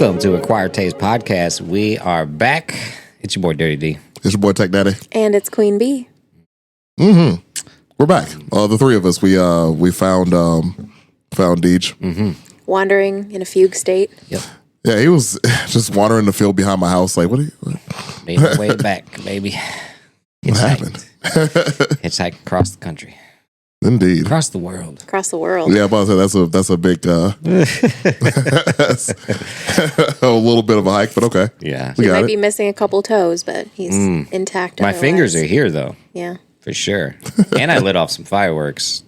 Welcome to Acquired Taste Podcast. We are back. It's your boy Dirty D. It's your boy Tech Daddy. And it's Queen B. Mm-hmm. We're back. The three of us. We found Deej. Wandering in a fugue state. Yep. Yeah, he was just wandering the field behind my house. Like, what Made my way back, baby. what happened? Hitchhike across the country. Indeed. Across the world. Across the world. Yeah, but that's a big that's a little bit of a hike, but okay. Yeah. We He got might it. be missing a couple toes, but he's intact. My otherwise. fingers are here, though, Yeah. for sure. And I lit off some fireworks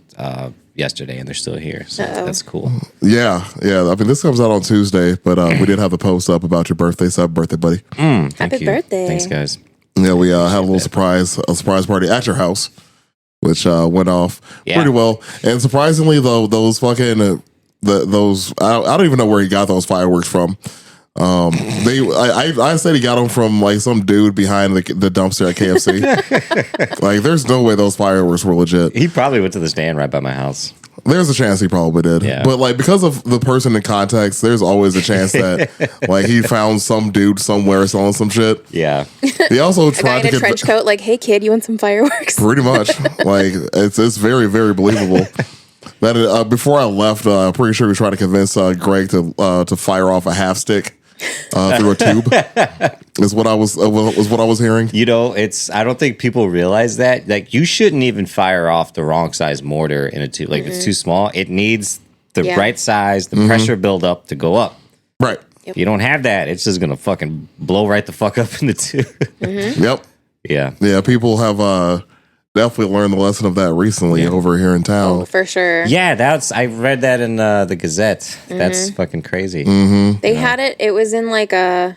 yesterday, and they're still here. So that's cool. Yeah. I mean, this comes out on Tuesday, but we did have the post up about your birthday. So happy birthday, buddy. Thank Happy you. birthday. Thanks, guys. Yeah, we had a little surprise party at your house, which went off pretty well. And surprisingly, though, those fucking those I don't even know where he got those fireworks from. I said he got them from like some dude behind the dumpster at KFC. Like, there's no way those fireworks were legit. He probably went to the stand right by my house. There's a chance he probably did. Yeah. But like, because of the person in context, there's always a chance that like he found some dude somewhere selling some shit. Yeah. He also A guy tried in to a get trench coat, like, hey kid, you want some fireworks? pretty much like it's very, very believable. That before I left, I'm pretty sure he was trying to convince Greg to fire off a half stick through a tube. Is what I was hearing. You know, I don't think people realize that. Like, you shouldn't even fire off the wrong size mortar in a tube. Like, if it's too small, it needs the right size, the pressure build up to go up. Right. If you don't have that, it's just gonna fucking blow right the fuck up in the tube. Yep. Yeah. Yeah. People have definitely learned the lesson of that recently over here in town. Oh, for sure. Yeah, I read that in the Gazette. That's fucking crazy. They had it. It was in like a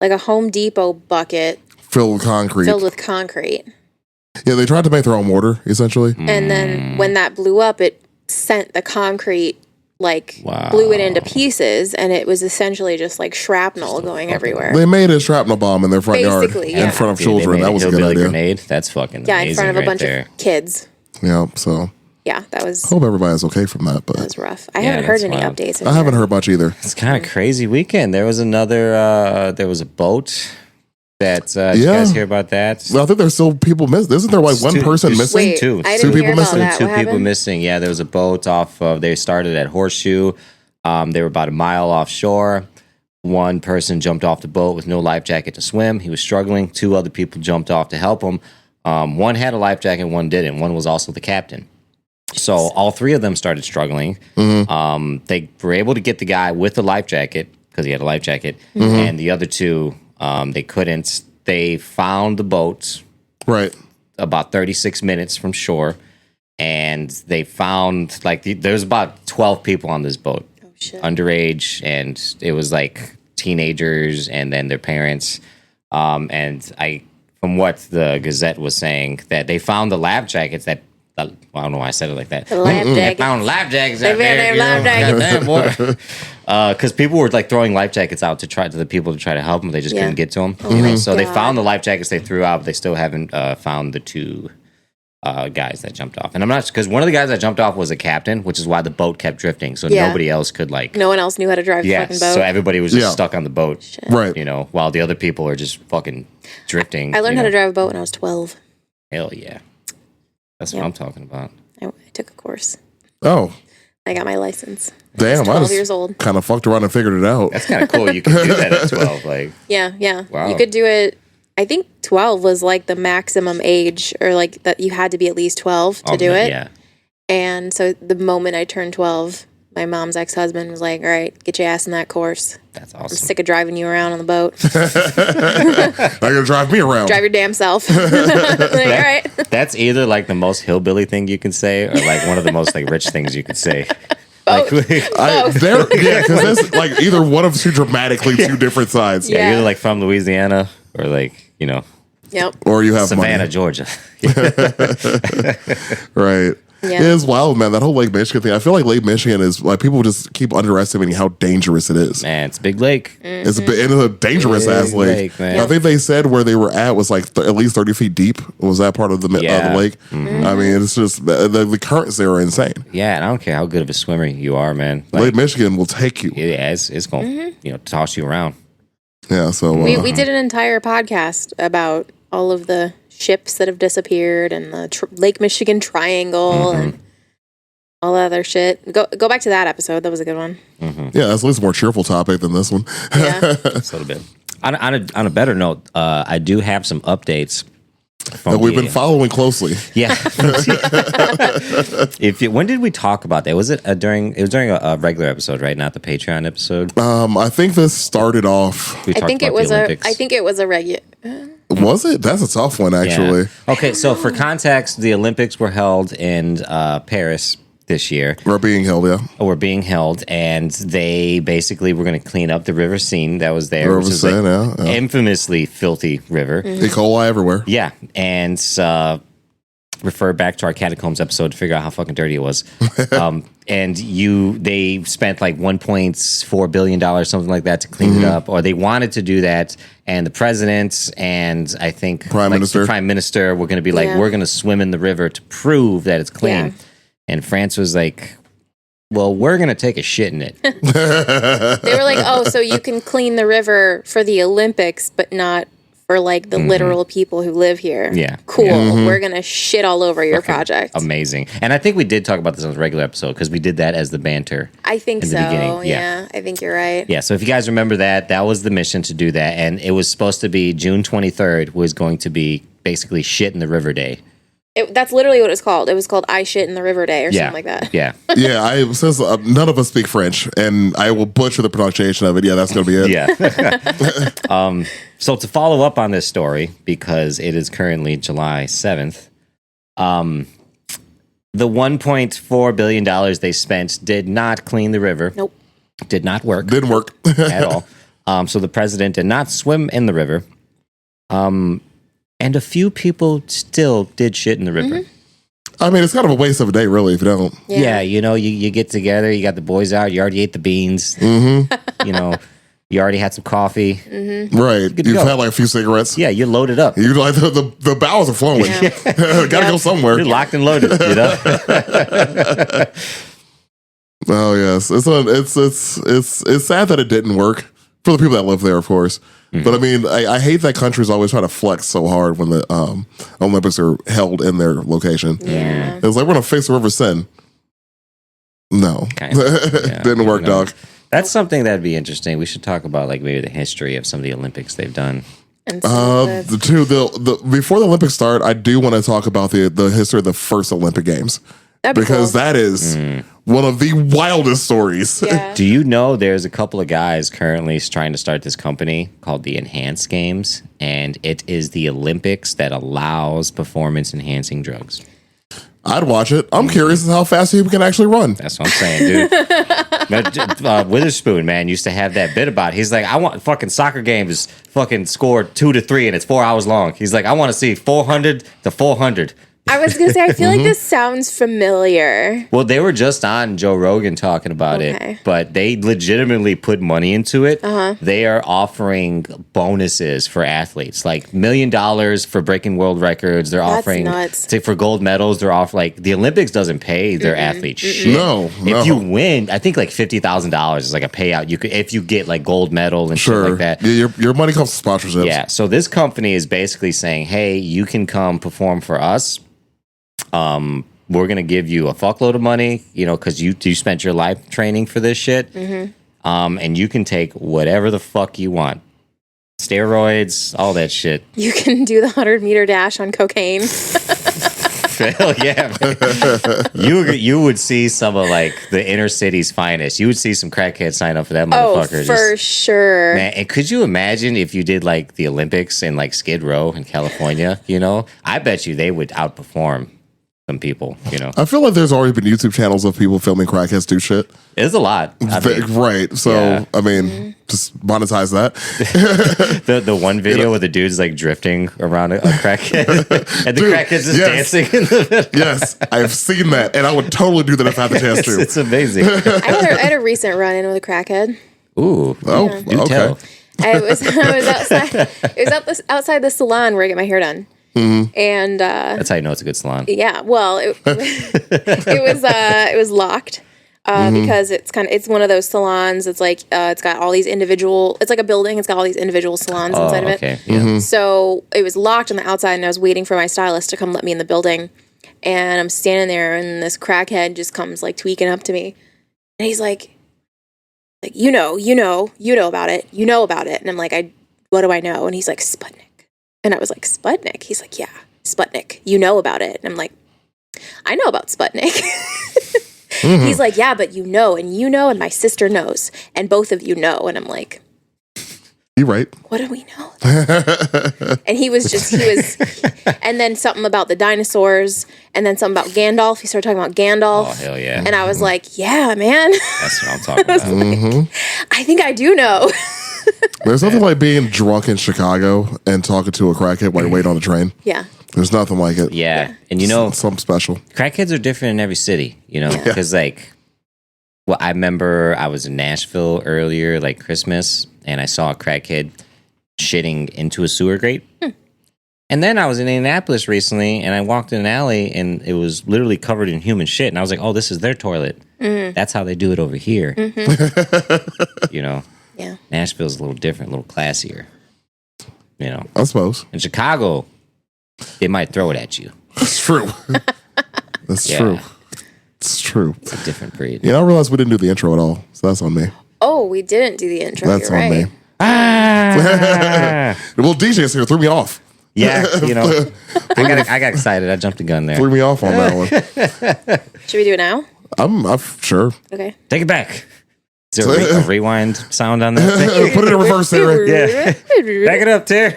Home Depot bucket Filled with concrete. filled with concrete. Yeah, they tried to make their own mortar, essentially. And then when that blew up, it sent the concrete, like, Wow. blew it into pieces, and it was essentially just like shrapnel going everywhere. They made a shrapnel bomb in their front yard Basically, in yeah. front of Dude, they children. made That a was a good hillbilly idea. grenade. That's fucking Yeah, amazing in front of a right bunch there. of kids. Yeah, so Yeah, that was hope everybody's okay from that. But rough. I Yeah, haven't heard that's any wild. updates. I haven't heard much either. It's kind of crazy weekend. There was there was a boat that, did you Yeah. guys hear about that? Well, I think there's still people missing. Isn't there like one person there's missing? Wait, two. I Two didn't people hear about missing? that. Two What people happened? missing. Yeah, there was a boat off of, they started at Horseshoe. They were about a mile offshore. One person jumped off the boat with no life jacket to swim. He was struggling. Two other people jumped off to help him. One had a life jacket, one didn't. One was also the captain. So all three of them started struggling. They were able to get the guy with the life jacket because he had a life jacket, and the other two, they couldn't. They found the boat Right. about 36 minutes from shore, and they found there's about 12 people on this boat, Shit. underage, and it was like teenagers and then their parents. From what the Gazette was saying, that they found the life jackets that. I don't know why I said it like that. The lab They jacket. found life jackets They out there. found their life jackets. Because people were like throwing life jackets out to the people to try to help them. They just Yeah. couldn't get to them. my So they God. found the life jackets they threw out, but they still haven't found the two guys that jumped off. And I'm not, because one of the guys that jumped off was a captain, which is why the boat kept drifting. So Yeah. nobody else could No one else knew how to drive the yeah. fucking boat. So everybody was just Yeah. stuck on the boat, Right. while the other people are just fucking drifting. I learned how to drive a boat when I was 12. Hell yeah. That's what I'm talking about. I took a course. Oh, I got my license. damn. I 12 just years old. kind of fucked around and figured it out. That's kind of cool. You can do that at 12. Like, Yeah. Wow. You could do it. I think 12 was like the maximum age, or like that you had to be at least 12 to do it. Yeah. And so the moment I turned 12, my mom's ex-husband was like, all right, get your ass in that course. That's I'm awesome. sick of driving you around on the boat. Now you're gonna drive me around. Drive your damn self. Like, all right. That's either like the most hillbilly thing you can say, or like one of the most like rich things you could say. Like, Because that's like either one of two dramatically two different sides. yeah, Yeah. you're like from Louisiana or like Yep. Or you have Savannah, money. Georgia. Right. Yeah. It is wild, man. That whole Lake Michigan thing. I feel like Lake Michigan is like people just keep underestimating how dangerous it is. Man, it's a big lake. It's a dangerous ass Big lake. lake, man. I think they said where they were at was like at least 30 feet deep. Was that part of the Yeah. lake? I mean, it's just the currents there are insane. Yeah, and I don't care how good of a swimmer you are, man. Like, Lake Michigan will take you. yeah, it's going to toss you around. Yeah, so We did an entire podcast about all of the ships that have disappeared and the Lake Michigan Triangle and all that other shit. Go back to that episode. That was a good one. yeah, that's at least a more cheerful topic than this one. Yeah. Just a little bit. On a better note, I do have some updates. That we've been following closely. Yeah. When did we talk about that? Was it during a regular episode, right? Not the Patreon episode. I think this started off. We I talked think about it was the Olympics. I think it was a regular. Was it? That's a tough one, actually. Yeah. Okay, so for context, the Olympics were held in Paris this year. We're being held, yeah. Were being held, and they basically were going to clean up the river Seine that was there, River which is Seine, like yeah. infamously filthy river. E. coli everywhere. Yeah, and refer back to our catacombs episode to figure out how fucking dirty it was. And they spent like $1.4 billion, something like that, to clean it up, or they wanted to do that. And the president and I think Prime Minister. the prime minister were going to be like, Yeah. we're going to swim in the river to prove that it's clean. Yeah. And France was like, well, we're going to take a shit in it. They were like, oh, so you can clean the river for the Olympics, but not for like the literal people who live here. Yeah. Cool. Yeah. We're going to shit all over your project. Amazing. And I think we did talk about this on a regular episode because we did that as the banter. I think in so. the beginning. Yeah. I think you're right. Yeah, so if you guys remember that was the mission to do that. And it was supposed to be June 23rd was going to be basically shit in the river day. That's literally what it was called. It was called I Shit in the River Day or Yeah. something like that. Yeah. Yeah, since none of us speak French, and I will butcher the pronunciation of it. Yeah, that's going to be it. Yeah. So to follow up on this story, because it is currently July 7th, the $1.4 billion they spent did not clean the river. Nope. Did not work Didn't work. at all. So the president did not swim in the river. And a few people still did shit in the river. I mean, it's kind of a waste of a day, really, if you don't. Yeah, you get together, you got the boys out, you already ate the beans. You already had some coffee. Right. to You've go. had like a few cigarettes. Yeah, you're loaded up. You like the bowels are flowing. Gotta go somewhere. You're locked and loaded, you know? Oh yes, it's sad that it didn't work for the people that live there, of course. But I mean, I hate that countries always try to flex so hard when the Olympics are held in their location. Yeah. It's like we're gonna fix the River Seine. No, Kind of. Yeah, didn't work, you know. dog. That's something that'd be interesting. We should talk about like maybe the history of some of the Olympics they've done. And so the- Before the Olympics start, I do want to talk about the history of the first Olympic Games that'd be because cool. that is one of the wildest stories. Yeah. Do you know there's a couple of guys currently trying to start this company called the Enhanced Games, and it is the Olympics that allows performance enhancing drugs. I'd watch it. I'm curious as how fast people can actually run. That's what I'm saying, dude. Witherspoon, man, used to have that bit about it. He's like, I want fucking soccer games fucking score 2-3 and it's 4 hours long. He's like, I want to see 400 to 400. I was going to say, I feel like this sounds familiar. Well, they were just on Joe Rogan talking about Okay. it, but they legitimately put money into it. They are offering bonuses for athletes, like $1 million for breaking world records. They're That's offering nuts. for gold medals. They're off like the Olympics doesn't pay their athletes shit. No. If you win, I think like $50,000 is like a payout. You could if you get like gold medal and Sure. shit like that. Yeah, your money comes from sponsorships. Yeah. So this company is basically saying, hey, you can come perform for us. We're gonna give you a fuckload of money, because you spent your life training for this shit. And you can take whatever the fuck you want, steroids, all that shit. You can do the 100-meter dash on cocaine. Hell yeah, man. You would see some of like the inner city's finest. You would see some crackheads sign up for that Oh, motherfucker. for sure. Man, and could you imagine if you did like the Olympics in like Skid Row in California? I bet you they would outperform. some people. I feel like there's already been YouTube channels of people filming crackheads do shit. It's a lot. I mean, Right. So, yeah. I mean, just monetize that. the one video where the dude's like drifting around a crackhead and the Dude, crackhead's just yes. dancing in the middle. Yes, I've seen that. And I would totally do that if I had the chance to. It's amazing. I had a recent run in with a crackhead. Ooh. Oh, Do okay. tell. I was outside. It was outside the salon where I get my hair done, and That's how you know it's a good salon. yeah. Well, it was locked because it's one of those salons. It's like it's got all these individual. It's like a building. It's got all these individual salons Oh, inside of it. okay. Yeah. So it was locked on the outside, and I was waiting for my stylist to come let me in the building. And I'm standing there, and this crackhead just comes like tweaking up to me, and he's like, you know about it, and I'm like, what do I know? And he's like, Sputnik, and I was like, Sputnik. He's like, yeah, Sputnik. You know about it, and I'm like, I know about Sputnik. He's like, yeah, but and my sister knows, and both of you know, and I'm like, You right. what do we know? And he was, and then something about the dinosaurs, and then something about Gandalf. He started talking about Gandalf. Oh, hell yeah. And I was like, yeah, man, That's what I'm talking about. I think I do know. There's nothing like being drunk in Chicago and talking to a crackhead while you're waiting on the train. Yeah. There's nothing like it. Yeah. And Something special. crackheads are different in every city, because I remember I was in Nashville earlier, like Christmas, and I saw a crackhead shitting into a sewer grate. And then I was in Indianapolis recently, and I walked in an alley, and it was literally covered in human shit. And I was like, oh, this is their toilet. That's how they do it over here. Yeah. Nashville's a little different, a little classier. I suppose. In Chicago, they might throw it at you. It's true. That's Yeah. true. It's true. It's a different breed. I realized we didn't do the intro at all. So that's on me. Oh, we didn't do the intro. That's You're on right. me. Ah! Well, DJ's here threw me off. Yeah, I got excited. I jumped the gun there. Threw me off on that one. Should we do it now? I'm sure. Okay. Take it back. Is there a rewind sound on that thing? Put it in reverse, Sarah. Yeah. Back it up, Ter.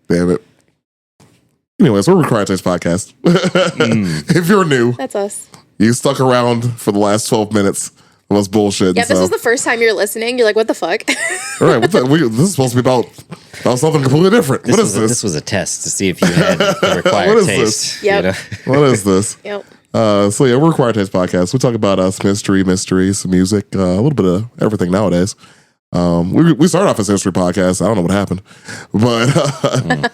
Damn it. Anyways, we're Required Taste Podcast. If you're new, That's us. you stuck around for the last 12 minutes of us bullshit. Yeah, this was the first time you're listening. You're like, what the fuck? All right, this is supposed to be about something completely different. What is this? This was a test to see if you had the required What is taste. this? Yep. What is this? Yep. So yeah, we're Required Taste Podcast. We talk about mystery, some music, a little bit of everything nowadays. We started off as a history podcast. I don't know what happened, but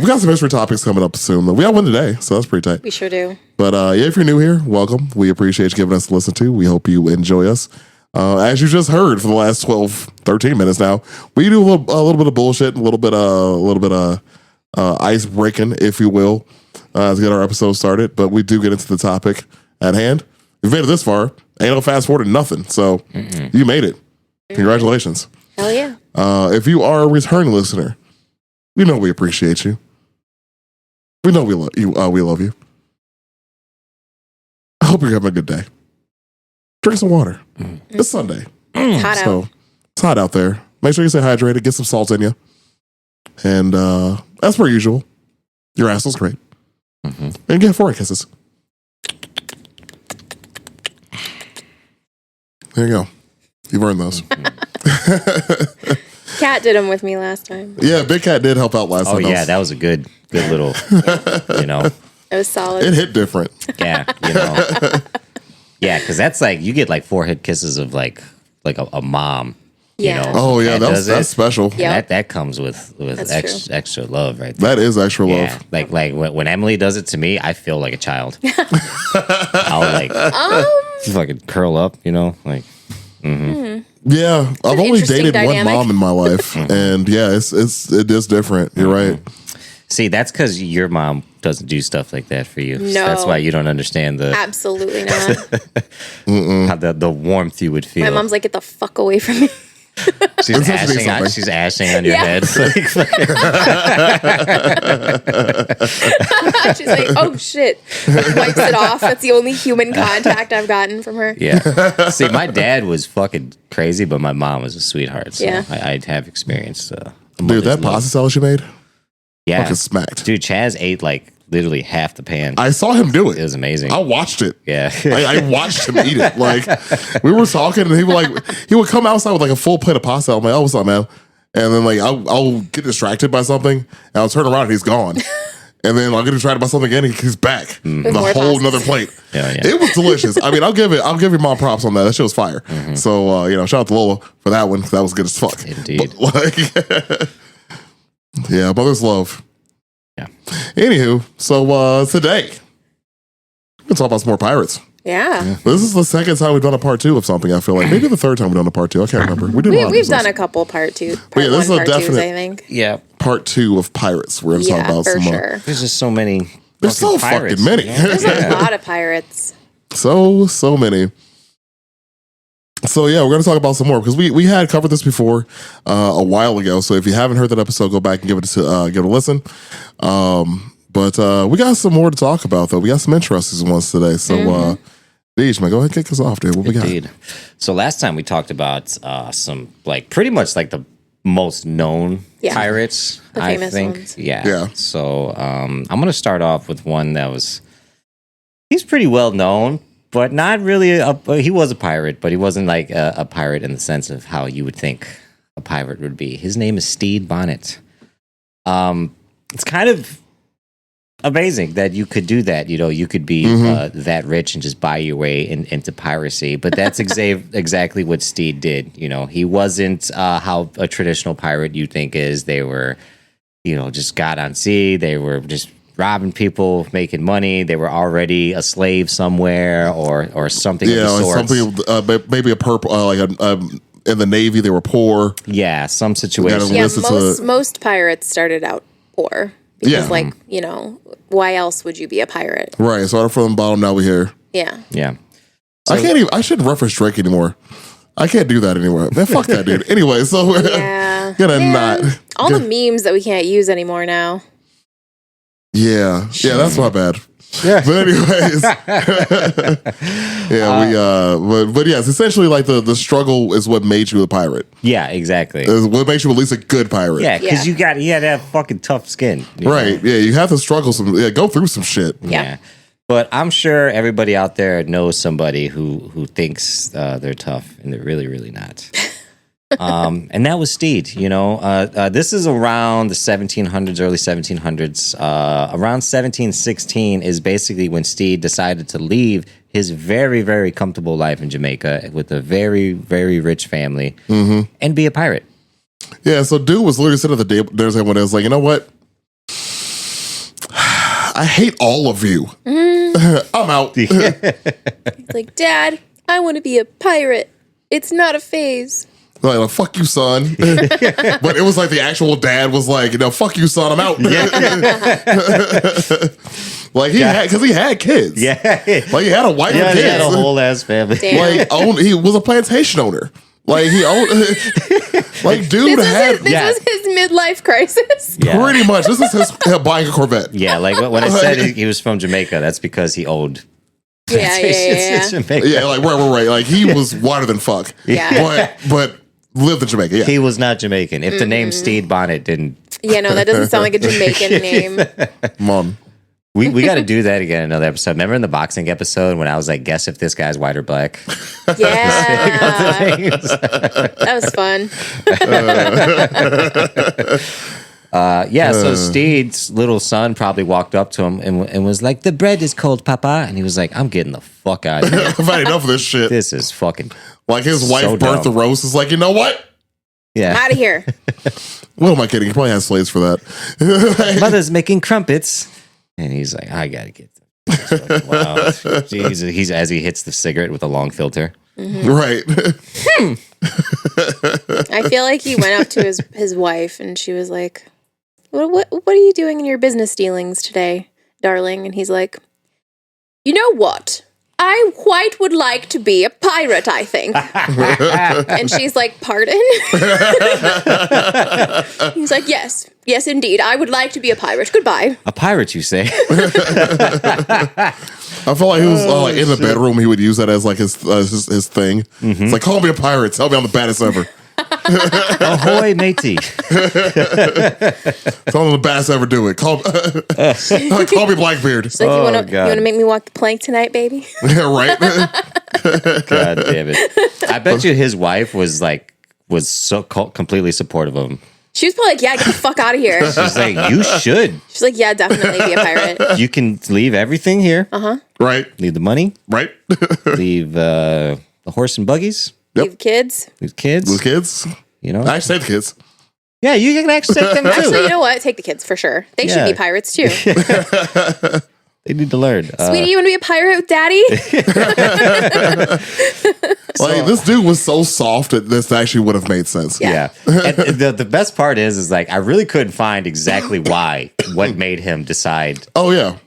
we got some history topics coming up soon. We got one today, so that's pretty tight. We sure do. But yeah, if you're new here, welcome. We appreciate you giving us a listen to. We hope you enjoy us. As you just heard for the last 12, 13 minutes now, we do a little bit of bullshit, a little bit of ice breaking, if you will, to get our episode started. But we do get into the topic at hand. We've made it this far. Ain't no fast forward nothing. So you made it. Congratulations. Hell yeah. If you are a returning listener, we know we appreciate you. We know we love you. We love you. I hope you're having a good day. Drink some water. It's Sunday. It's hot out. So it's hot out there. Make sure you stay hydrated. Get some salt in you. And as per usual, your ass looks great. And get 4 kisses. There you go. You've earned those. Cat did them with me last time. Yeah, Big Cat did help out last Oh time. yeah, that was a good little, It was solid. It hit different. yeah, yeah, because that's like you get like 4 hit kisses of like a mom. Yeah. Oh yeah, That that's special. Yeah. That comes with That's extra love right there. That is extra love. Yeah, like when Emily does it to me, I feel like a child. I'll like fucking curl up, like. Yeah, I've only interesting dated dynamic. one mom in my life, and yeah, it is different. You're right. See, that's because your mom doesn't do stuff like that for you. No. That's why you don't understand Absolutely not. how the warmth you would feel. My mom's like, get the fuck away from me. She's This has to be something. she's ashing on your Yeah. head. She's like, oh shit. Wipes it off. That's the only human contact I've gotten from her. Yeah. See, my dad was fucking crazy, but my mom was a sweetheart. So Yeah. I have experienced. Dude, that pasta salad you made, Yeah. Fucking smacked. Dude, Chaz ate like literally half the pan. I saw him do it. It was amazing. I watched it. Yeah. I watched him eat it. Like, we were talking, and he would come outside with like a full plate of pasta. I'm like, oh, what's up, man? And then like I'll get distracted by something, and I'll turn around and he's gone. And then I'll get distracted by something again, and he's back. With The more whole pasta. another plate. Yeah, yeah. It was delicious. I mean, I'll give your mom props on that. That shit was fire. So shout out to Lola for that one. That was good as fuck. Indeed. But, like, yeah, mother's love. Yeah. Anywho, so today we can talk about some more pirates. Yeah. This is the second time we've done a part 2 of something. I feel like maybe the third time we've done a part 2. I can't remember. We did. We've done a couple part yeah, one, this is a part twos, definite- I think. Yeah. part 2 of pirates. We're gonna talk Yeah, about for some. sure. There's just so many. There's so pirates, fucking many. you know? There's a lot of pirates. So many. So yeah, we're gonna talk about some more because we had covered this before a while ago. So if you haven't heard that episode, go back and give it a listen. But we got some more to talk about though. We got some interesting ones today. So Deej, man, go ahead and kick us off, dude. What we got? Indeed. So last time we talked about some like pretty much like the most known Yeah. pirates. The I famous think. ones. Yeah. Yeah. So I'm gonna start off with one that he's pretty well known, but not really he was a pirate, but he wasn't like a pirate in the sense of how you would think a pirate would be. His name is Stede Bonnet. It's kind of amazing that you could do that. You know, you could be that rich and just buy your way into piracy. But that's exactly what Stede did. You know, he wasn't how a traditional pirate you think is. They were, just got on sea. They were just robbing people, making money. They were already a slave somewhere or something of Yeah, the like sort. something maybe a purple in the Navy they were poor. Yeah, some situation. gotta Yeah, Listen to- most pirates started out poor. Because, Yeah. why else would you be a pirate? Right. So from the bottom, now we're here. Yeah. Yeah. I can't even. I shouldn't reference Drake anymore. I can't do that anymore. Man, fuck that dude. Anyway, so we're Yeah. gonna Man, not. all the memes that we can't use anymore now. Yeah, that's my bad. Yeah. But anyways, but yes, essentially like the struggle is what made you a pirate. Yeah, exactly. Is what makes you at least a good pirate. Yeah, because Yeah. you had to have fucking tough skin. you know? Right. Yeah, you have to struggle go through some shit. Yeah. But I'm sure everybody out there knows somebody who thinks they're tough and they're really, really not. And that was Stede. This is around the 1700s, early 1700s. Around 1716 is basically when Stede decided to leave his very, very comfortable life in Jamaica with a very, very rich family and be a pirate. Yeah, so dude was literally sitting at the dinner table and was like, you know what? I hate all of you. I'm out. It's like, Dad, I want to be a pirate. It's not a phase. Like, fuck you, son. But it was like the actual dad was like, fuck you, son, I'm out. Like he had kids. Yeah. Like he had a wife Yeah, and he had a kids. whole ass family. Damn. Like he was a plantation owner. Like he owned like dude had This Yeah. was his midlife crisis. Yeah. pretty much this is his buying a Corvette. Yeah, like when I said he was from Jamaica, that's because he owned Yeah. plantations in Jamaica. Yeah, like right. Like he was wider than fuck. Yeah. But lived in Jamaica. Yeah. He was not Jamaican. If the name Stede Bonnet didn't, Yeah, no, that doesn't sound like a Jamaican name. Mom. we got to do that again in another episode. Remember in the boxing episode when I was like, guess if this guy's white or black? Yeah. That was fun. So Stede's little son probably walked up to him and was like, the bread is cold, Papa. And he was like, I'm getting the fuck out of here. I've had enough of this shit. This is fucking, Like his wife So Bertha dumb. Rose is like, you know what? yeah. Out of here. What am I kidding? He probably has slaves for that. Mother's making crumpets. And he's like, I got to get them. Wow. Jesus. He's as he hits the cigarette with a long filter. Right. I feel like he went up to his wife and she was like, what are you doing in your business dealings today, darling? And he's like, you know what? I quite would like to be a pirate, I think. And she's like, pardon? He's like, yes, indeed. I would like to be a pirate. Goodbye. A pirate, you say? I felt like he was like in the bedroom. He would use that as like his thing. It's like, call me a pirate. Tell me I'm the baddest ever. Ahoy, matey. It's only the bass ever do it. Call me Blackbeard. She's like, Oh, you want God. to make me walk the plank tonight, baby? Yeah, right? God damn it. I bet you his wife was so completely supportive of him. She was probably like, yeah, get the fuck out of here. She's like, you should. She's like, yeah, definitely be a pirate. You can leave everything here. Right. Leave the money. Right. Leave the horse and buggies. Yep. Leave kids. Leave kids. The kids. You know? I say the kids. Yeah, you can actually take them too. Actually, you know what? Take the kids for sure. They should Yeah. be pirates too. They need to learn. Sweetie, you want to be a pirate with daddy? Like, this dude was so soft that this actually would have made sense. Yeah. And the best part is like, I really couldn't find exactly what made him decide. Oh, yeah.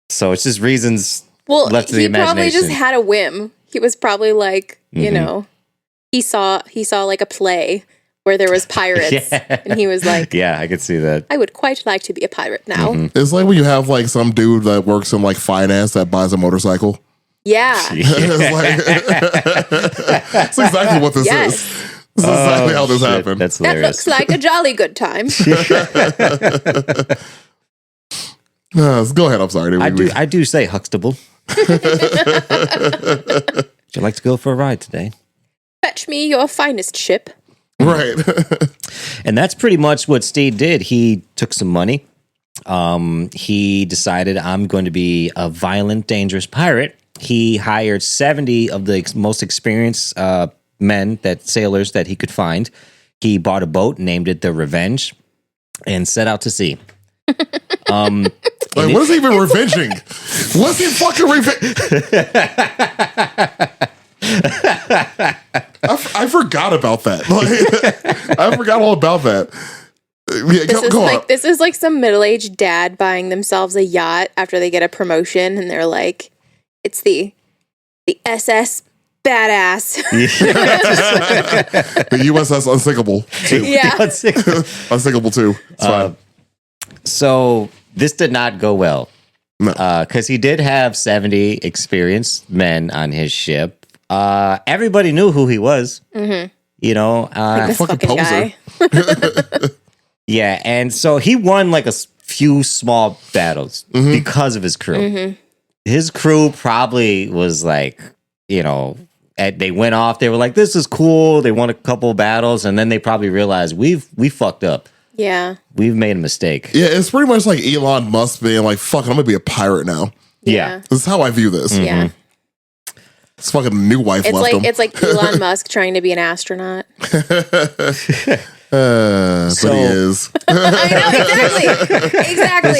So it's just reasons Well, left to the he probably imagination. just had a whim. He was probably like, you know, he saw like a play where there was pirates, Yeah. and he was like, Yeah, I could see that. I would quite like to be a pirate now. It's like when you have like some dude that works in like finance that buys a motorcycle. Yeah. It's like, that's exactly what this Yes. is. This is exactly how this Shit, happened. That's That hilarious. looks like a jolly good time. Go ahead. I'm sorry. I do say Huxtable. Would you like to go for a ride today? Fetch me your finest ship. Right. And that's pretty much what Steve did. He took some money. He decided, I'm going to be a violent, dangerous pirate. He hired 70 of the most experienced sailors that he could find. He bought a boat, named it the Revenge, and set out to sea. Like, what is he even revenging? What's he fucking I forgot about that. Like, I forgot all about that. Yeah, go on. This is like some middle-aged dad buying themselves a yacht after they get a promotion, and they're like, it's the SS Badass. The USS Unsinkable 2. Yeah. Unsinkable 2. It's fine. So this did not go well. No. Because he did have 70 experienced men on his ship. Everybody knew who he was. Mm-hmm. You know, This fucking fucking guy. yeah, and so he won like a few small battles because of his crew. Mm-hmm. His crew probably was like, you know, they went off. They were like, "This is cool." They won a couple battles, and then they probably realized we fucked up. Yeah. We've made a mistake. Yeah, it's pretty much like Elon Musk being like, fuck it, I'm going to be a pirate now. Yeah. This is how I view this. Yeah. His fucking new wife It's left like him. it's like Elon Musk trying to be an astronaut. But So- he is. I know, exactly.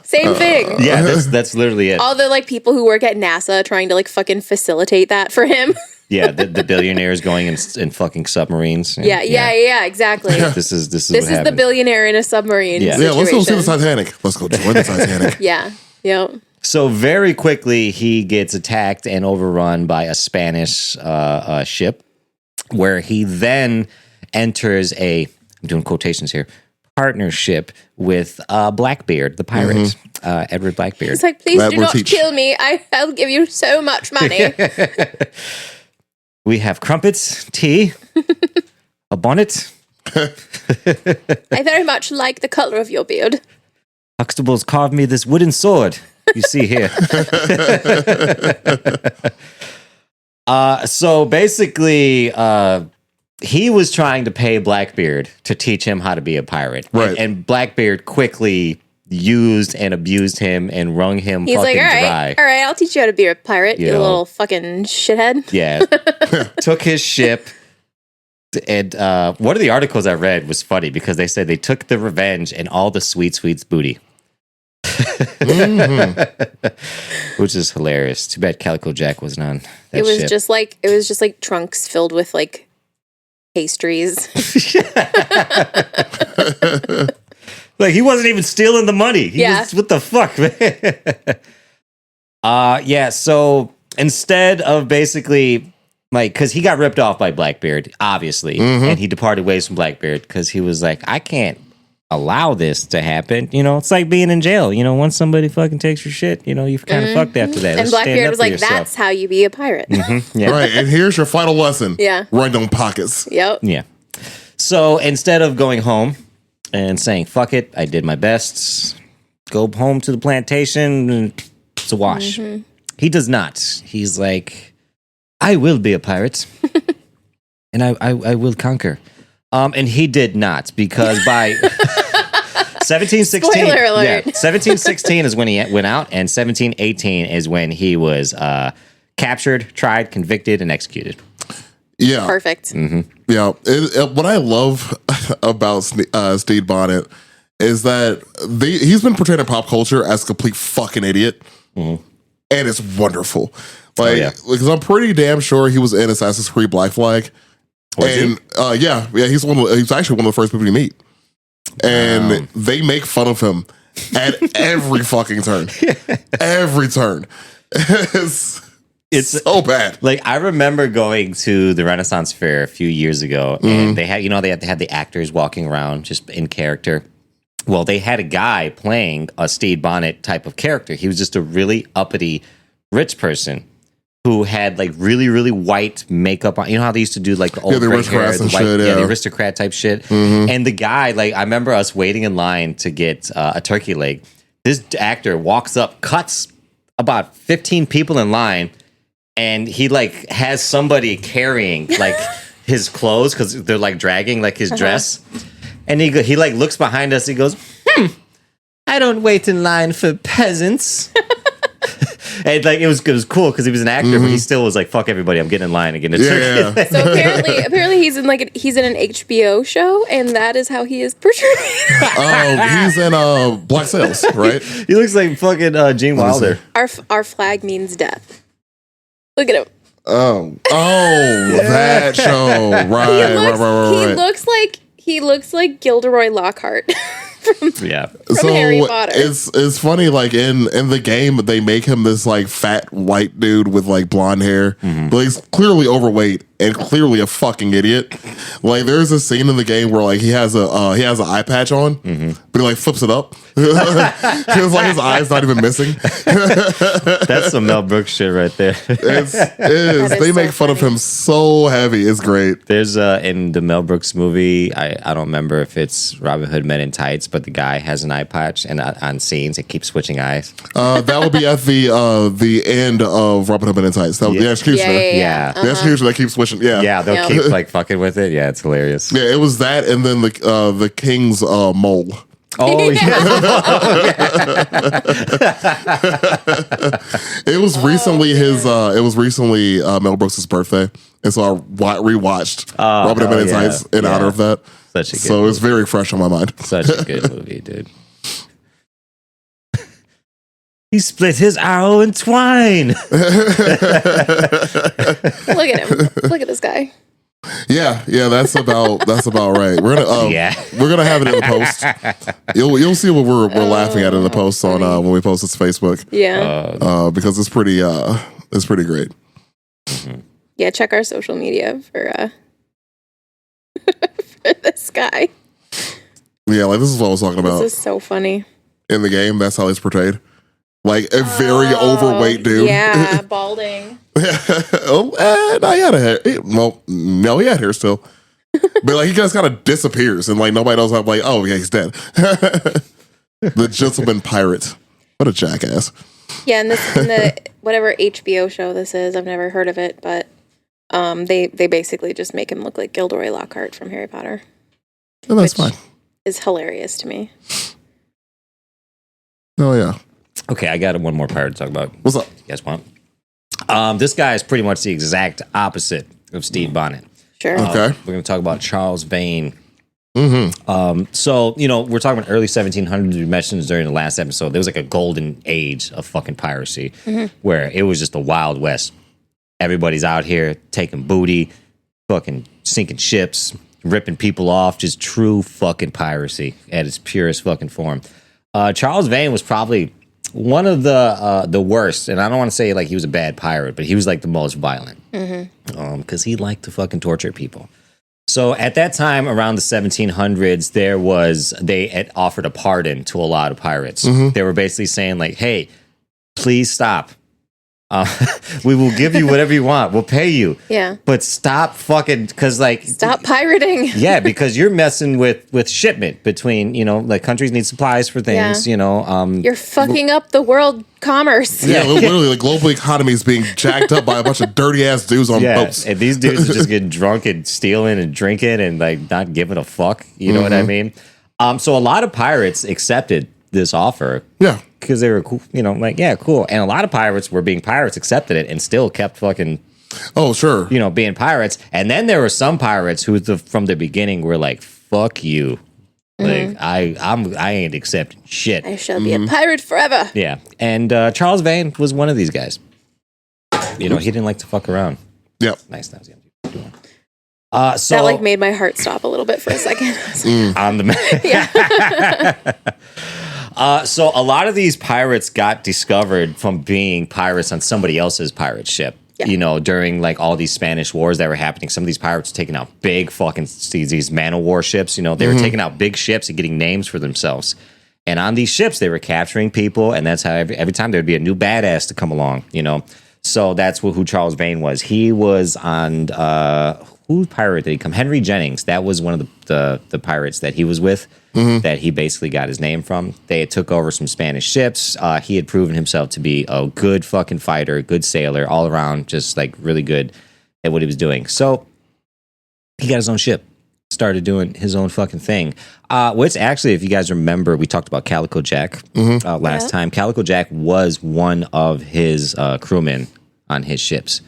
Same thing. Yeah, that's literally it. All the like people who work at NASA trying to like fucking facilitate that for him. Yeah, the billionaires going in fucking submarines. Yeah, exactly. This is This what is the happened. billionaire in a submarine. Yeah. Yeah, let's go see the situation. Titanic. Let's go join the Titanic. Yeah. Yep. So very quickly, he gets attacked and overrun by a Spanish ship, where he then enters I'm doing quotations here, partnership with Blackbeard, the pirate, Edward Blackbeard. It's like, please That do will not teach. kill me. I'll give you so much money. We have crumpets, tea, a bonnet. I very much like the color of your beard. Huxtable's carved me this wooden sword you see here. So basically, he was trying to pay Blackbeard to teach him how to be a pirate. Right. And Blackbeard quickly used and abused him and wrung him He's fucking like, dry. all right, I'll teach you how to be a pirate, You you know. little fucking shithead. Yeah. Took his ship. And one of the articles I read was funny because they said they took the Revenge and all the Sweet's booty. Which is hilarious. Too bad Calico Jack wasn't on that It was ship. just like trunks filled with like pastries. Like, he wasn't even stealing the money. He Yeah. was, what the fuck, man? Yeah, so instead of basically, like, because he got ripped off by Blackbeard, obviously, and he departed ways from Blackbeard because he was like, I can't allow this to happen. You know, it's like being in jail. You know, once somebody fucking takes your shit, you know, you've kind of fucked after that. And Let's stand Blackbeard up was for like, yourself. that's how you be a pirate. Yeah. Right, and here's your final lesson. Yeah. Run them pockets. Yep. Yeah. So instead of going home and saying, fuck it, I did my best, go home to the plantation, and it's a wash. He does not. He's like, I will be a pirate. And I will conquer. And he did not, because by 1716, Spoiler alert. 1716 is when he went out, and 1718 is when he was captured, tried, convicted, and executed. Yeah. Perfect. Yeah. What I love about Stede Bonnet is that he's been portrayed in pop culture as a complete fucking idiot. And it's wonderful. Like, because I'm pretty damn sure he was in Assassin's Creed Black Flag. He's actually one of the first people you meet. And they make fun of him at every fucking turn. Every turn. It's so bad. Like, I remember going to the Renaissance Fair a few years ago, and they had the actors walking around just in character. Well, they had a guy playing a Stede Bonnet type of character. He was just a really uppity rich person who had like really, really white makeup on. You know how they used to do like the old the gray hair, aristocrats and the white, shit, the aristocrat type shit. And the guy, like, I remember us waiting in line to get a turkey leg. This actor walks up, cuts about 15 people in line, and he like has somebody carrying like his clothes because they're like dragging like his dress. And he like looks behind us. He goes, I don't wait in line for peasants. And like it was cool because he was an actor, but he still was like, "Fuck everybody, I'm getting in line and getting a turkey." So apparently he's in he's in an HBO show, and that is how he is portrayed. He's in Black Sails, right? He looks like fucking Gene Wilder. Our flag means death. Look at him. That show, right. He looks like Gilderoy Lockhart. From Harry Potter. It's funny, like in the game they make him this like fat white dude with like blonde hair, but he's clearly overweight and clearly a fucking idiot. Like there's a scene in the game where like he has an eye patch on, but he like flips it up. It's like his eye's not even missing. That's some Mel Brooks shit right there. They make fun of him so heavy. It's great. There's in the Mel Brooks movie, I don't remember if it's Robin Hood Men in Tights, but the guy has an eye patch, and on scenes it keeps switching eyes. That will be at the end of Robin Hood Men in Tights. The executioner. The executioner that keeps switching. They'll keep like fucking with it. Yeah, it's hilarious. Yeah, it was that, and then the King's mole. Oh yeah. It was recently Mel Brooks' birthday, and so I rewatched Robin Hood Men in Tights in honor of that. So it's very fresh on my mind. Such a good movie, dude. He split his arrow in twine. Look at him. Look at this guy. Yeah, that's about right. We're gonna have it in the post. You'll see what we're laughing at in the post on when we post this to Facebook. Yeah, because it's pretty great. Yeah, check our social media for this guy. Yeah, like this is what I was talking about. This is so funny. In the game, that's how he's portrayed. Like a very overweight dude. Yeah, balding. No, he had a hair. Well, no, he had hair still. But like he just kind of disappears, and like nobody knows how. Like, oh yeah, he's dead. The Gentleman Pirate. What a jackass. Yeah, and the whatever HBO show this is, I've never heard of it, but they basically just make him look like Gilderoy Lockhart from Harry Potter. And that's fine. Is hilarious to me. Oh yeah. Okay, I got one more pirate to talk about. What's up? You guys want? This guy is pretty much the exact opposite of Stede Bonnet. Sure. Okay. We're going to talk about Charles Vane. Mm-hmm. So, we're talking about early 1700s. We mentioned during the last episode, there was like a golden age of fucking piracy where it was just the Wild West. Everybody's out here taking booty, fucking sinking ships, ripping people off, just true fucking piracy at its purest fucking form. Charles Vane was probably one of the worst, and I don't want to say like he was a bad pirate, but he was like the most violent because he liked to fucking torture people. So at that time, around the 1700s, they had offered a pardon to a lot of pirates. They were basically saying like, "Hey, please stop. We will give you whatever you want. We'll pay you. Yeah. But stop fucking, because like, Stop pirating. yeah, because you're messing with shipment between, like countries need supplies for things, Yeah. You're fucking up the world commerce. Yeah, literally, the global economy is being jacked up by a bunch of dirty ass dudes on boats. And these dudes are just getting drunk and stealing and drinking and like not giving a fuck. You know what I mean? So a lot of pirates accepted this offer. Yeah. Because they were cool, cool. And a lot of pirates were being pirates, accepted it, and still kept fucking, Oh, sure. being pirates. And then there were some pirates who, from the beginning, were like, "Fuck you, like I ain't accepting shit." I shall be a pirate forever. Yeah, and Charles Vane was one of these guys. He didn't like to fuck around. Yep. Nice, that was the empty. That like made my heart stop a little bit for a second. On the so a lot of these pirates got discovered from being pirates on somebody else's pirate ship. Yeah. During like all these Spanish wars that were happening, some of these pirates were taking out big fucking these man of war ships. They were taking out big ships and getting names for themselves. And on these ships, they were capturing people, and that's how every time there'd be a new badass to come along. So that's who Charles Vane was. He was on who pirate did he come? Henry Jennings. That was one of the pirates that he was with. That he basically got his name from. They took over some Spanish ships. He had proven himself to be a good fucking fighter, good sailor, all around, just like really good at what he was doing. So he got his own ship, started doing his own fucking thing. Which actually, if you guys remember, we talked about Calico Jack last time. Calico Jack was one of his crewmen on his ships.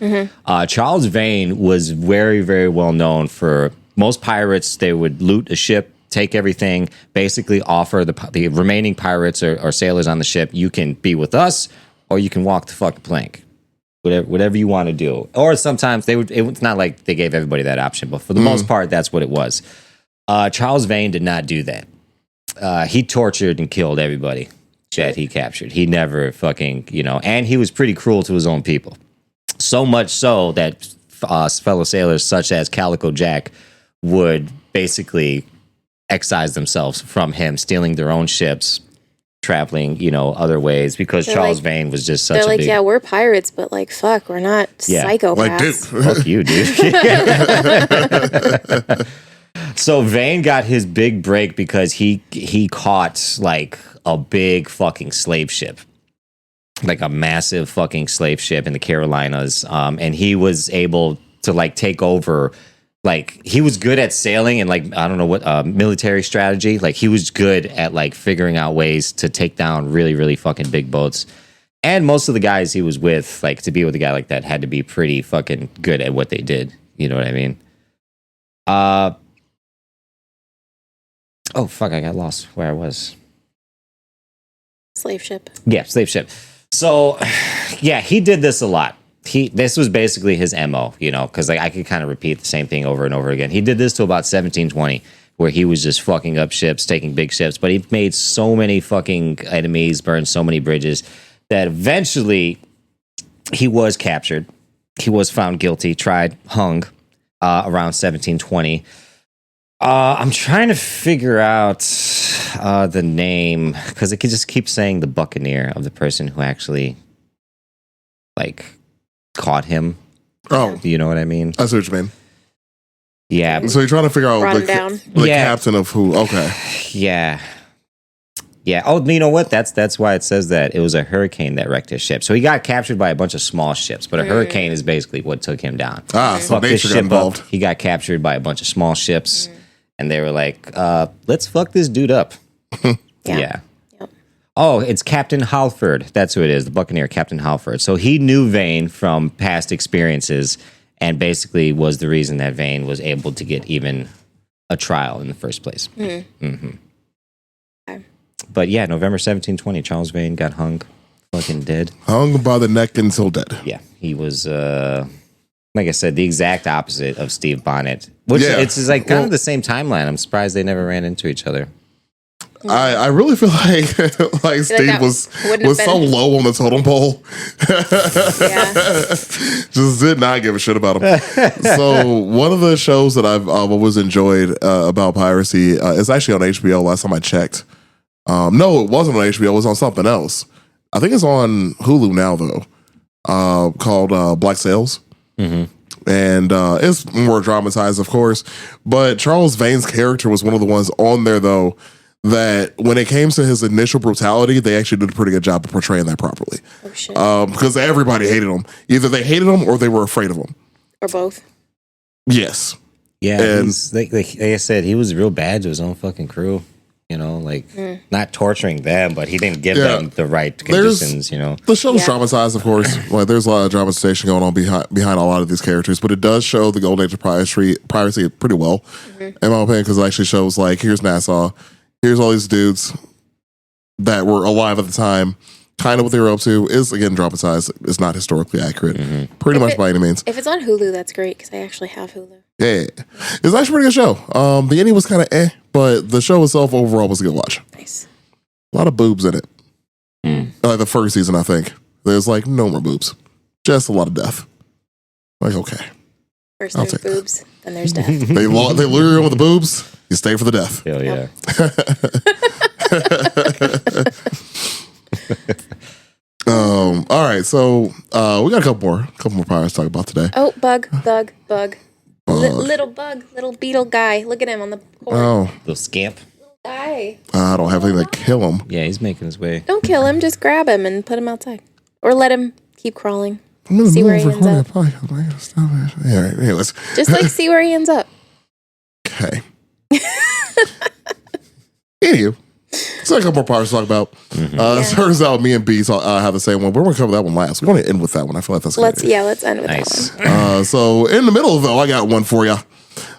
Charles Vane was very, very well known for most pirates. They would loot a ship, take everything, basically offer the remaining pirates or sailors on the ship, you can be with us or you can walk the fucking plank. Whatever you want to do. Or sometimes it's not like they gave everybody that option, but for the most part, that's what it was. Charles Vane did not do that. He tortured and killed everybody that he captured. He never fucking, and he was pretty cruel to his own people. So much so that fellow sailors such as Calico Jack would basically excise themselves from him, stealing their own ships, traveling, other ways, because Charles Vane was just such a big... yeah, we're pirates, but like, fuck, we're not psychopaths. Like, dude. Fuck you, dude. So Vane got his big break because he caught like a big fucking slave ship, like a massive fucking slave ship in the Carolinas, and he was able to like take over. Like he was good at sailing and like I don't know what military strategy. Like he was good at like figuring out ways to take down really, really fucking big boats. And most of the guys he was with, like to be with a guy like that, had to be pretty fucking good at what they did. You know what I mean? Oh fuck! I got lost where I was. Slave ship. Yeah, slave ship. So, yeah, he did this a lot. This was basically his MO, because I could kind of repeat the same thing over and over again. He did this till about 1720, where he was just fucking up ships, taking big ships, but he made so many fucking enemies, burned so many bridges, that eventually he was captured. He was found guilty, tried, hung around 1720. I'm trying to figure out the name, because it could just keep saying the Buccaneer of the person who actually, like, caught him. Oh. You know what I mean? I see what you mean. Yeah. So you're trying to figure out the captain of who. Okay. Yeah. Yeah. Oh, you know what? That's why it says that it was a hurricane that wrecked his ship. So he got captured by a bunch of small ships, but a hurricane is basically what took him down. So Fucked nature his got ship involved. up. He got captured by a bunch of small ships, and they were like, let's fuck this dude up. Yeah. Yep. Oh, it's Captain Halford. That's who it is, the Buccaneer, Captain Halford. So he knew Vane from past experiences and basically was the reason that Vane was able to get even a trial in the first place. Okay. But yeah, November 1720, Charles Vane got hung, fucking dead. Hung by the neck until dead. Yeah, he was, like I said, the exact opposite of Steve Bonnet. Which it's like kind of the same timeline. I'm surprised they never ran into each other. I really feel like Steve was so low on the totem pole. Just did not give a shit about him. So one of the shows that I've always enjoyed about piracy is actually on HBO. Last time I checked, no, it wasn't on HBO. It was on something else. I think it's on Hulu now though. called Black Sails. And it's more dramatized, of course. But Charles Vane's character was one of the ones on there, though, that when it came to his initial brutality, they actually did a pretty good job of portraying that properly. Oh, shit. Because everybody hated him. Either they hated him or they were afraid of him. Or both. Yes. Yeah, And- like I said, he was real bad to his own fucking crew. You know, like not torturing them, but he didn't give them the right conditions. You know, The show's Yeah. dramatized, of course. Like, there's a lot of dramatization going on behind a lot of these characters, but it does show the golden age of piracy pretty well, in my opinion, because it actually shows, like, here's Nassau, here's all these dudes that were alive at the time, kind of what they were up to. Is, again, dramatized. It's not historically accurate, pretty much by any means. If it's on Hulu, that's great because I actually have Hulu. Yeah. It's actually a pretty good show. The ending was kind of but the show itself overall was a good watch. Nice. A lot of boobs in it. The first season, I think. There's like no more boobs. Just a lot of death. Like, okay. First I'll there's take that. boobs, then there's death. They lure you in with the boobs, you stay for the death. hell yeah. All right, so we got a couple more pirates to talk about today. Oh, bug. Little bug, little beetle guy. Look at him on the corner. Oh, Little scamp. Guy. I don't have anything to kill him. Yeah, he's making his way. Don't kill him, just grab him and put him outside. Or let him keep crawling. I'm in the See middle where of he ends recording up. a podcast. I gotta stop it. Yeah, all right, anyways. Just like see where he ends up. Okay. Anywho, so a couple more pirates to talk about. It turns out me and B have the same one. We're going to cover that one last. We're going to end with that one. I feel like that's Let's good. let's end with Nice. that one. So in the middle, though, I got one for you.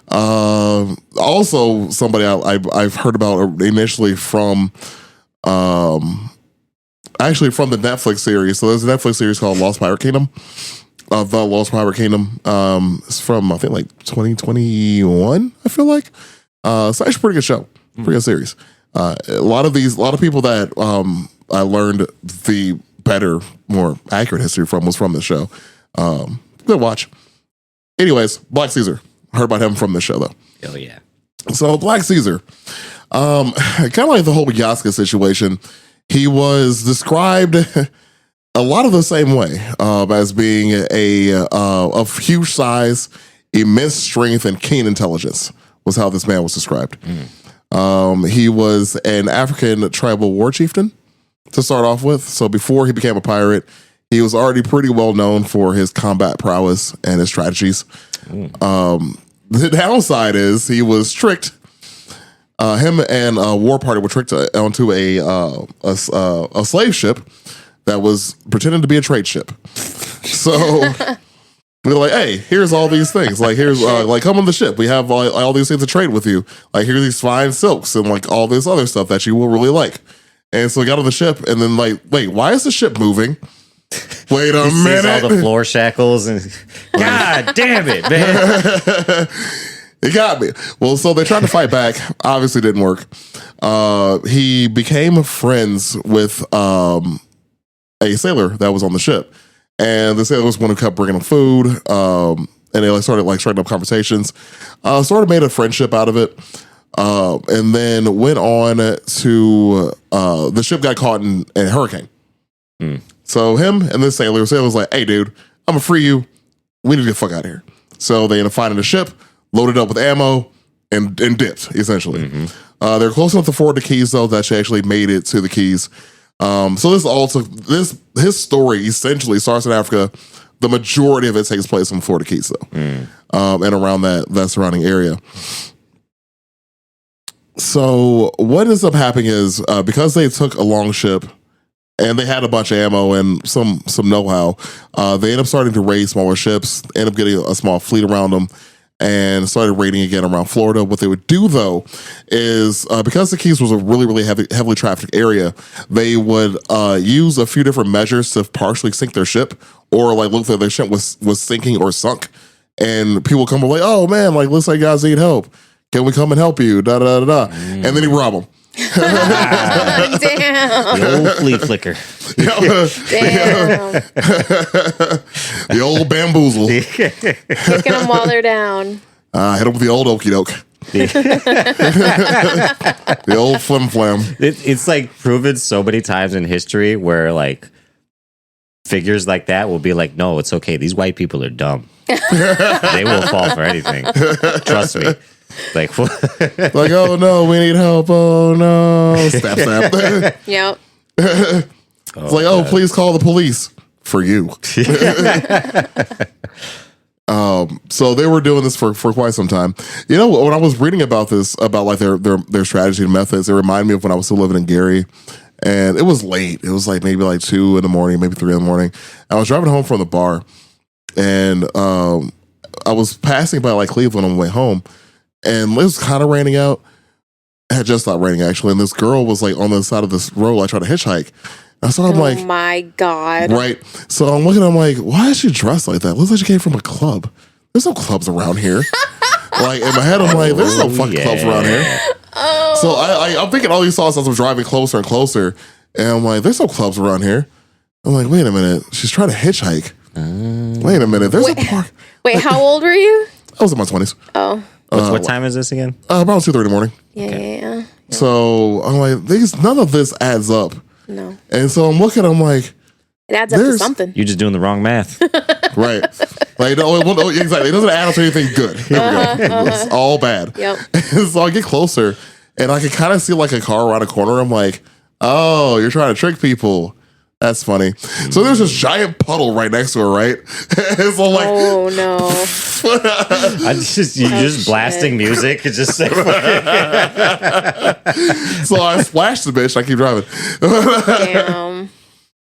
Also, somebody I've heard about initially from, actually from the Netflix series. So there's a Netflix series called Lost Pirate Kingdom. The Lost Pirate Kingdom. It's from I think like 2021. I feel like it's actually a pretty good show, pretty good series. A lot of people that I learned the better, more accurate history from was from the show. Good watch. Anyways, Black Caesar. Heard about him from the show though. Hell yeah. So Black Caesar, kind of like the whole Yaska situation, he was described a lot of the same way as being of huge size, immense strength, and keen intelligence was how this man was described. He was an African tribal war chieftain to start off with. So before he became a pirate, he was already pretty well known for his combat prowess and his strategies. The downside is he was tricked. Him and a war party were tricked onto a slave ship that was pretending to be a trade ship. So they're like, "Hey, here's all these things. Like, here's like, come on the ship. We have all these things to trade with you. Like, here's these fine silks and like all this other stuff that you will really like." And so he got on the ship, and then like, wait, why is the ship moving? Wait a He sees minute. all the floor shackles and God damn it, man. It got me. Well, so they tried to fight back. Obviously didn't work. He became friends with a sailor that was on the ship. And the sailor was one who kept bringing him food. And they started striking up conversations. Sort of made a friendship out of it. And then went on to the ship got caught in a hurricane. So him and the sailor was like, "Hey, dude, I'm gonna free you. We need to get the fuck out of here." So they ended up finding a ship, loaded up with ammo, and dipped, essentially. They're close enough to Fort the Keys, though, that she actually made it to the Keys. So his story essentially starts in Africa. The majority of it takes place in Florida Keys, though, and around that surrounding area. So what ends up happening is because they took a long ship and they had a bunch of ammo and some know-how, they end up starting to raid smaller ships, end up getting a small fleet around them, and started raiding again around Florida. What they would do, though, is because the Keys was a really, really heavily trafficked area, they would use a few different measures to partially sink their ship, or like look that their ship was sinking or sunk. And people come like, "Oh man, like looks like you guys need help. Can we come and help you?" Da da da da. And then he rob them. Damn. The old flea flicker. Damn. The old bamboozle. Kicking them while they're down. Hit him with the old okey doke. The old flim flam. It's like proven so many times in history where like figures like that will be like, no, it's okay. These white people are dumb. They will fall for anything. Trust me. Like, Like, oh no, we need help. Oh no. Snap, snap. Yep. It's like, oh, please call the police for you. So they were doing this for quite some time. You know, when I was reading about this, about like their strategy and methods, it reminded me of when I was still living in Gary. And it was late. It was like maybe like 2 in the morning, maybe 3 in the morning. I was driving home from the bar, and I was passing by like Cleveland on the way home, and it was kind of raining out. It had just stopped raining actually, and this girl was like on the side of this road. I tried to hitchhike. And so I'm like, oh my God. right. So I'm looking. I'm like, why is she dressed like that? Looks like she came from a club. There's no clubs around here. Like in my head, I'm like, there's no fucking clubs around here. Oh. So I'm thinking all these thoughts as I'm driving closer and closer, and I'm like, there's no clubs around here. I'm like, wait a minute, she's trying to hitchhike. Wait a minute, there's a park. Wait, how old were you? I was in my 20s. Oh. what time is this again? About 2:30 in the morning. Yeah. So I'm like, none of this adds up. No. And so I'm looking, I'm like, It adds up to There's- something. You're just doing the wrong math. right. Like, no, exactly. It doesn't add up to anything good. Here we go. It's all bad. Yep. So I get closer, and I can kind of see like a car around a corner. I'm like, oh, you're trying to trick people. That's funny. So there's this giant puddle right next to her, right? So I'm like, Oh no. You're just shit. blasting music. It's just like, so I splashed the bitch. I keep driving. Damn.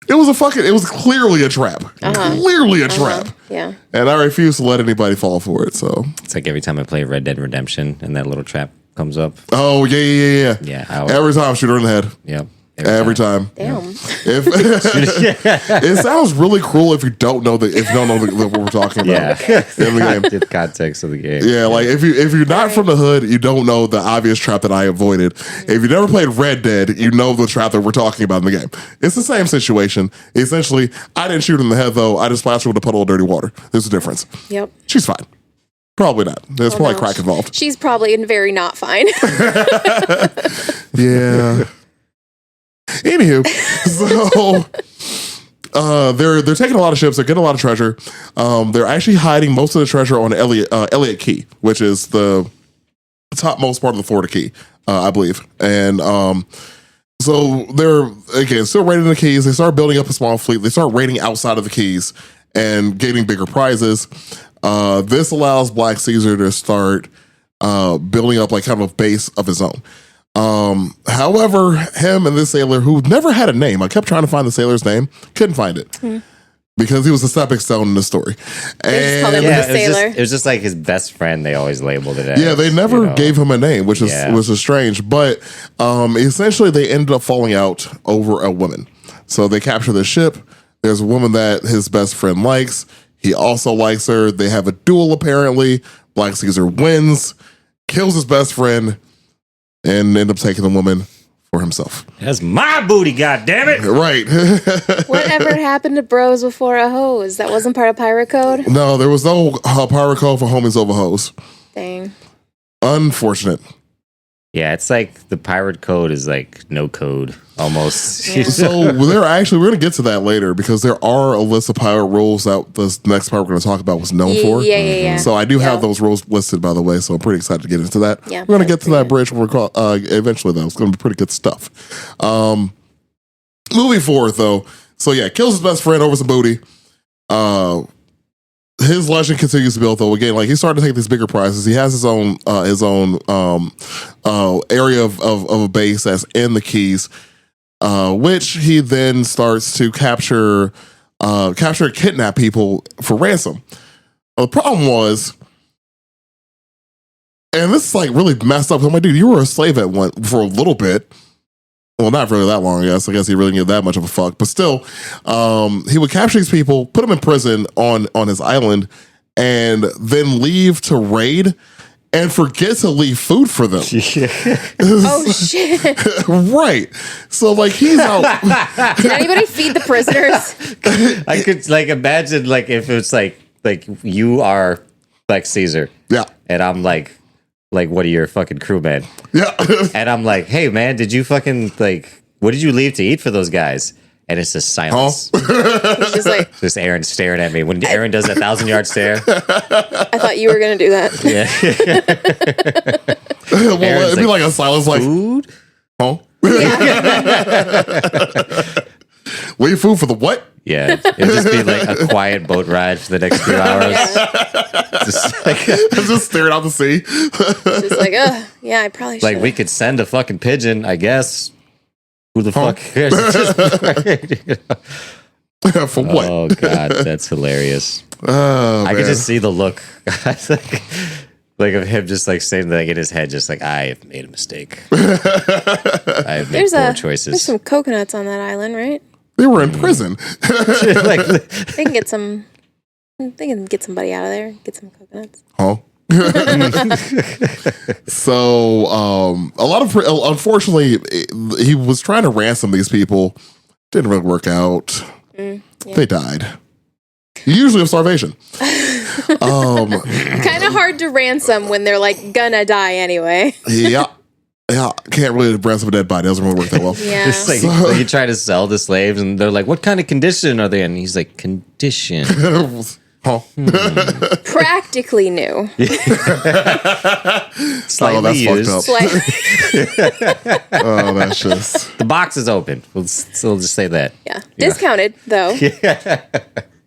It was clearly a trap. Clearly a trap. Yeah. And I refuse to let anybody fall for it. So, it's like every time I play Red Dead Redemption and that little trap comes up. oh yeah. Yeah. I always, Every time, shoot her in the head. yep. Every time. Damn. If, it sounds really cruel if you don't know what we're talking about. Yeah. In the game. The context of the game. Yeah, like if you're not from the hood, you don't know the obvious trap that I avoided. If you never played Red Dead, you know the trap that we're talking about in the game. It's the same situation. Essentially, I didn't shoot her in the head though. I just splashed her with a puddle of dirty water. There's a difference. Yep. She's fine. Probably not. There's probably no. crack involved. She's probably very not fine. Yeah. Anywho, so they're taking a lot of ships. They're getting a lot of treasure. They're actually hiding most of the treasure on Elliott Key, which is the topmost part of the Florida Key, I believe. And so they're again still raiding the keys. They start building up a small fleet. They start raiding outside of the keys and getting bigger prizes. This allows Black Caesar to start building up like kind of a base of his own. However, him and this sailor who never had a name, I kept trying to find the sailor's name, couldn't find it because he was a stepping stone in the story. They just called him Yeah, the sailor. it was just like his best friend. They always labeled it as. Yeah, they never you know. gave him a name, which is Yeah. strange. But essentially, they ended up falling out over a woman. So they capture the ship. There's a woman that his best friend likes. He also likes her. They have a duel apparently. Black Caesar wins, kills his best friend, and end up taking the woman for himself. That's my booty, goddammit. Right. Whatever happened to bros before a hose? That wasn't part of pirate code? No, there was no pirate code for homies over hoes. Dang. Unfortunate. Yeah, it's like the pirate code is like no code almost. Yeah. So we're going to get to that later because there are a list of pirate rules that this next part we're going to talk about was known for. Yeah. So I do have Yeah. those rules listed, by the way. So I'm pretty excited to get into that. Yeah, we're going to get that's to that pretty bridge when we're eventually, though. It's going to be pretty good stuff. Moving forward, though. So yeah, kills his best friend over some booty. His legend continues to build, though. Again, like he's starting to take these bigger prizes. He has his own area of a base that's in the Keys, which he then starts to capture and kidnap people for ransom. The problem was, and this is like really messed up. I'm like, dude, you were a slave at one for a little bit. Well, not really that long, I guess. I guess he really didn't give that much of a fuck. But still, he would capture these people, put them in prison on his island, and then leave to raid and forget to leave food for them. Oh, shit. Right. So, like, he's out. Did anybody feed the prisoners? I could like imagine like if it's like you are Black Caesar Yeah. and I'm like what are your fucking crewmen? Yeah. And I'm like, hey man, did you fucking like what did you leave to eat for those guys? and it's just silence. He's just like, Just Aaron staring at me. When Aaron does that 1,000-yard stare, I thought you were gonna do that. yeah. Well, Aaron's it'd be like, like a silence, like, food. huh? Yeah. Wait, food for the what? Yeah, it'd just be like a quiet boat ride for the next 2 hours. Just like, Just staring out the sea. Just like, yeah, I probably should. like we could send a fucking pigeon, I guess. Who the Huh? fuck cares? For what? Oh god, that's hilarious. Oh, I man. could just see the look, like of him just like saying like in his head, just like I have made a mistake. I have made poor there's choices. some coconuts on that island, right? They were in prison. Like, They can get some. They can get somebody out of there. Get some coconuts. Huh? So, a lot of, unfortunately, he was trying to ransom these people. Didn't really work out. Yeah. They died. Usually of starvation. Kind of hard to ransom when they're like gonna die anyway. Yeah. Yeah. Can't really ransom a dead body. Doesn't really work that well. Yeah. it's like, like you try to sell the slaves, and they're like, "What kind of condition are they in?" And he's like, "Condition." Huh? Practically new. Slightly that's fucked used. up. Like, Oh, that's just The box is open. We'll still just say that. yeah. Discounted though.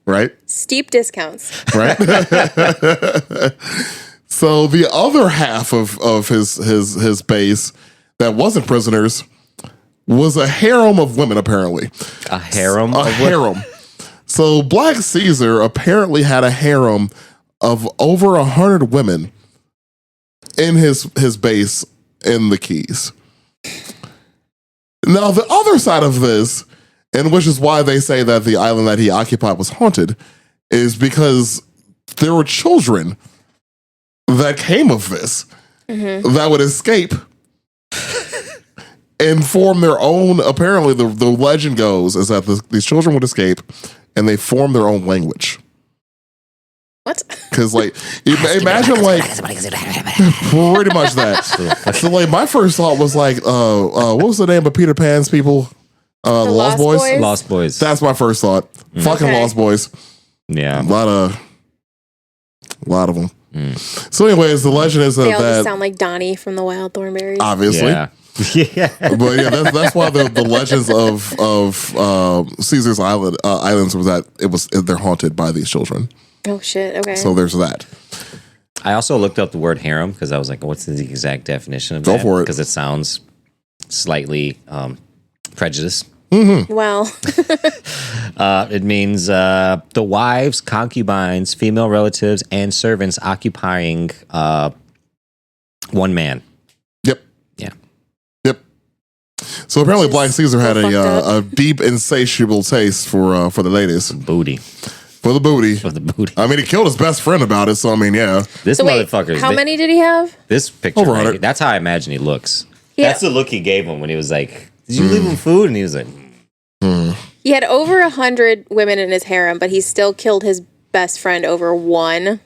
right. Steep discounts. Right. So the other half of his base that wasn't prisoners was a harem of women, apparently. A harem. A of what? harem. So Black Caesar apparently had a harem of over 100 women in his base in the Keys. Now, the other side of this, and which is why they say that the island that he occupied was haunted, is because there were children that came of this that would escape and form their own. Apparently, the legend goes is that these children would escape and they form their own language. What? Because, like, imagine, like, pretty much that. So, like, my first thought was, like, what was the name of Peter Pan's people? The Lost Boys? Lost Boys. That's my first thought. Fucking Okay. Lost Boys. yeah. A lot of them. So, anyways, the legend is They all just that sound like Donnie from the Wild Thornberries. obviously, Yeah. Yeah. but yeah, that's why the legends of Caesar's islands was that they're haunted by these children. Oh shit. Okay. So there's that. I also looked up the word harem because I was like, what's the exact definition of Go that? for it. Because it sounds slightly prejudiced. well, It means the wives, concubines, female relatives, and servants occupying one man. Yep. Yeah. Yep. So apparently, Which is Black Caesar had so fucked a deep, insatiable taste for the ladies, Booty. for the booty. For the booty. I mean, he killed his best friend about it. So I mean, yeah. This so wait, motherfucker. how many did he have? This picture, Over right, 100. that's how I imagine he looks. Yeah. That's the look he gave him when he was like, "Did you leave him food?" And he was like, He had over 100 women in his harem, but he still killed his best friend over one.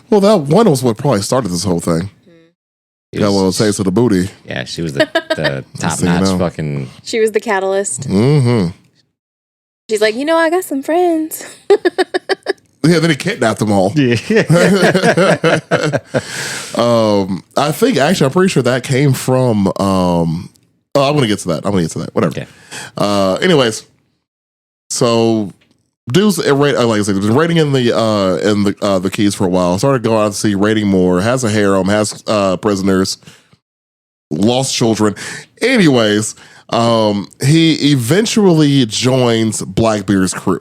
Well, that one was what probably started this whole thing. he Got a was- little taste of the booty. Yeah, she was the top so you notch know. fucking. She was the catalyst. Mm-hmm. She's like, I got some friends. Yeah, then he kidnapped them all. I think actually, I'm pretty sure that came from. I'm gonna get to that. Whatever. Okay. Anyways, so dudes, like I said, was raiding in the Keys for a while. Started going out to sea, raiding more. Has a harem, has prisoners, lost children. Anyways, he eventually joins Blackbeard's crew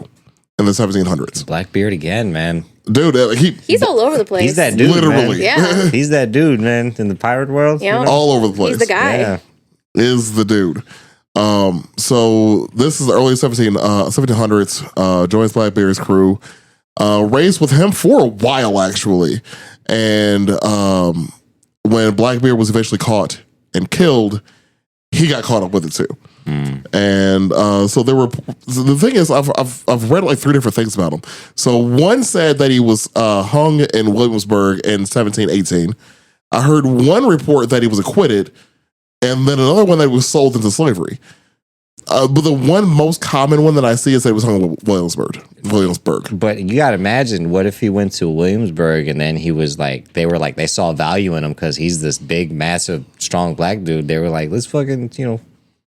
in the 1700s. Blackbeard again, man. Dude, He's all over the place. He's that dude. literally Man. Yeah. He's that dude, man, in the pirate world. Yeah. You know? all over the place. He's the guy. Yeah. Is the dude. So this is the early 1700s. Joins Blackbeard's crew. Raised with him for a while, actually. And when Blackbeard was eventually caught and killed, he got caught up with it too. And so there were. So the thing is, I've read like 3 different things about him. So one said that he was hung in Williamsburg in 1718. I heard one report that he was acquitted, and then another one that was sold into slavery. but the one most common one that I see is that it was on Williamsburg. But you got to imagine, what if he went to Williamsburg and then he was like, they saw value in him because he's this big, massive, strong black dude. They were like, let's fucking,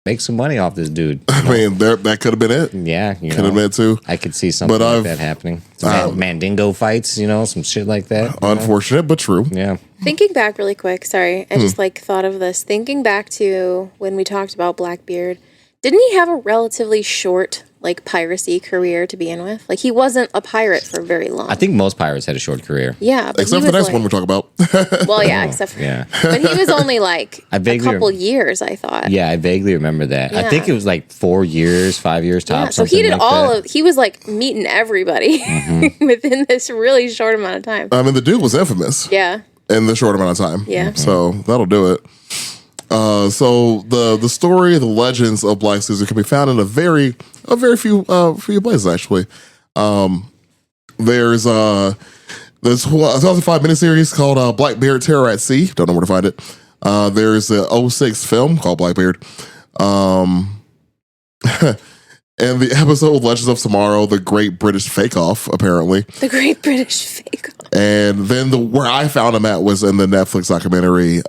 make some money off this dude. I mean, that could have been it. Yeah. Could have been it too. I could see something like that happening. Some Mandingo fights, some shit like that. Unfortunate, but true. Yeah. Thinking back really quick, sorry, I just thought of this. Thinking back to when we talked about Blackbeard, didn't he have a relatively short piracy career to begin with? He wasn't a pirate for very long. I think most pirates had a short career. Yeah, but Except for the next one we're talking about. Well, yeah, except for but he was only a couple years, I thought. Yeah, I vaguely remember that. I Yeah. think it was 4 years, 5 years tops. Yeah, so he did he was meeting everybody within this really short amount of time. I mean, the dude was infamous. Yeah. In the short amount of time. Yeah. So that'll do it. So the story, the legends of Black Caesar can be found in a very few places actually. There's this 2005 miniseries called Blackbeard Terror at Sea. Don't know where to find it. There's a 2006 film called Blackbeard. And the episode Legends of Tomorrow, the Great British Fake Off, apparently. The Great British Fake Off. And then where I found him at was in the Netflix documentary,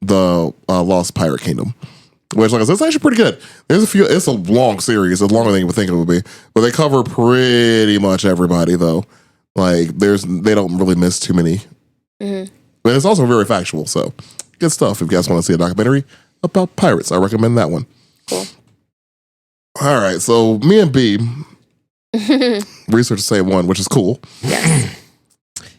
The Lost Pirate Kingdom. Which, like I said, it's actually pretty good. It's a long series. It's longer than you would think it would be. But they cover pretty much everybody, though. They don't really miss too many. Mm-hmm. But it's also very factual, so good stuff. If you guys want to see a documentary about pirates, I recommend that one. Cool. All right, so me and B research the same one, which is cool. Yes.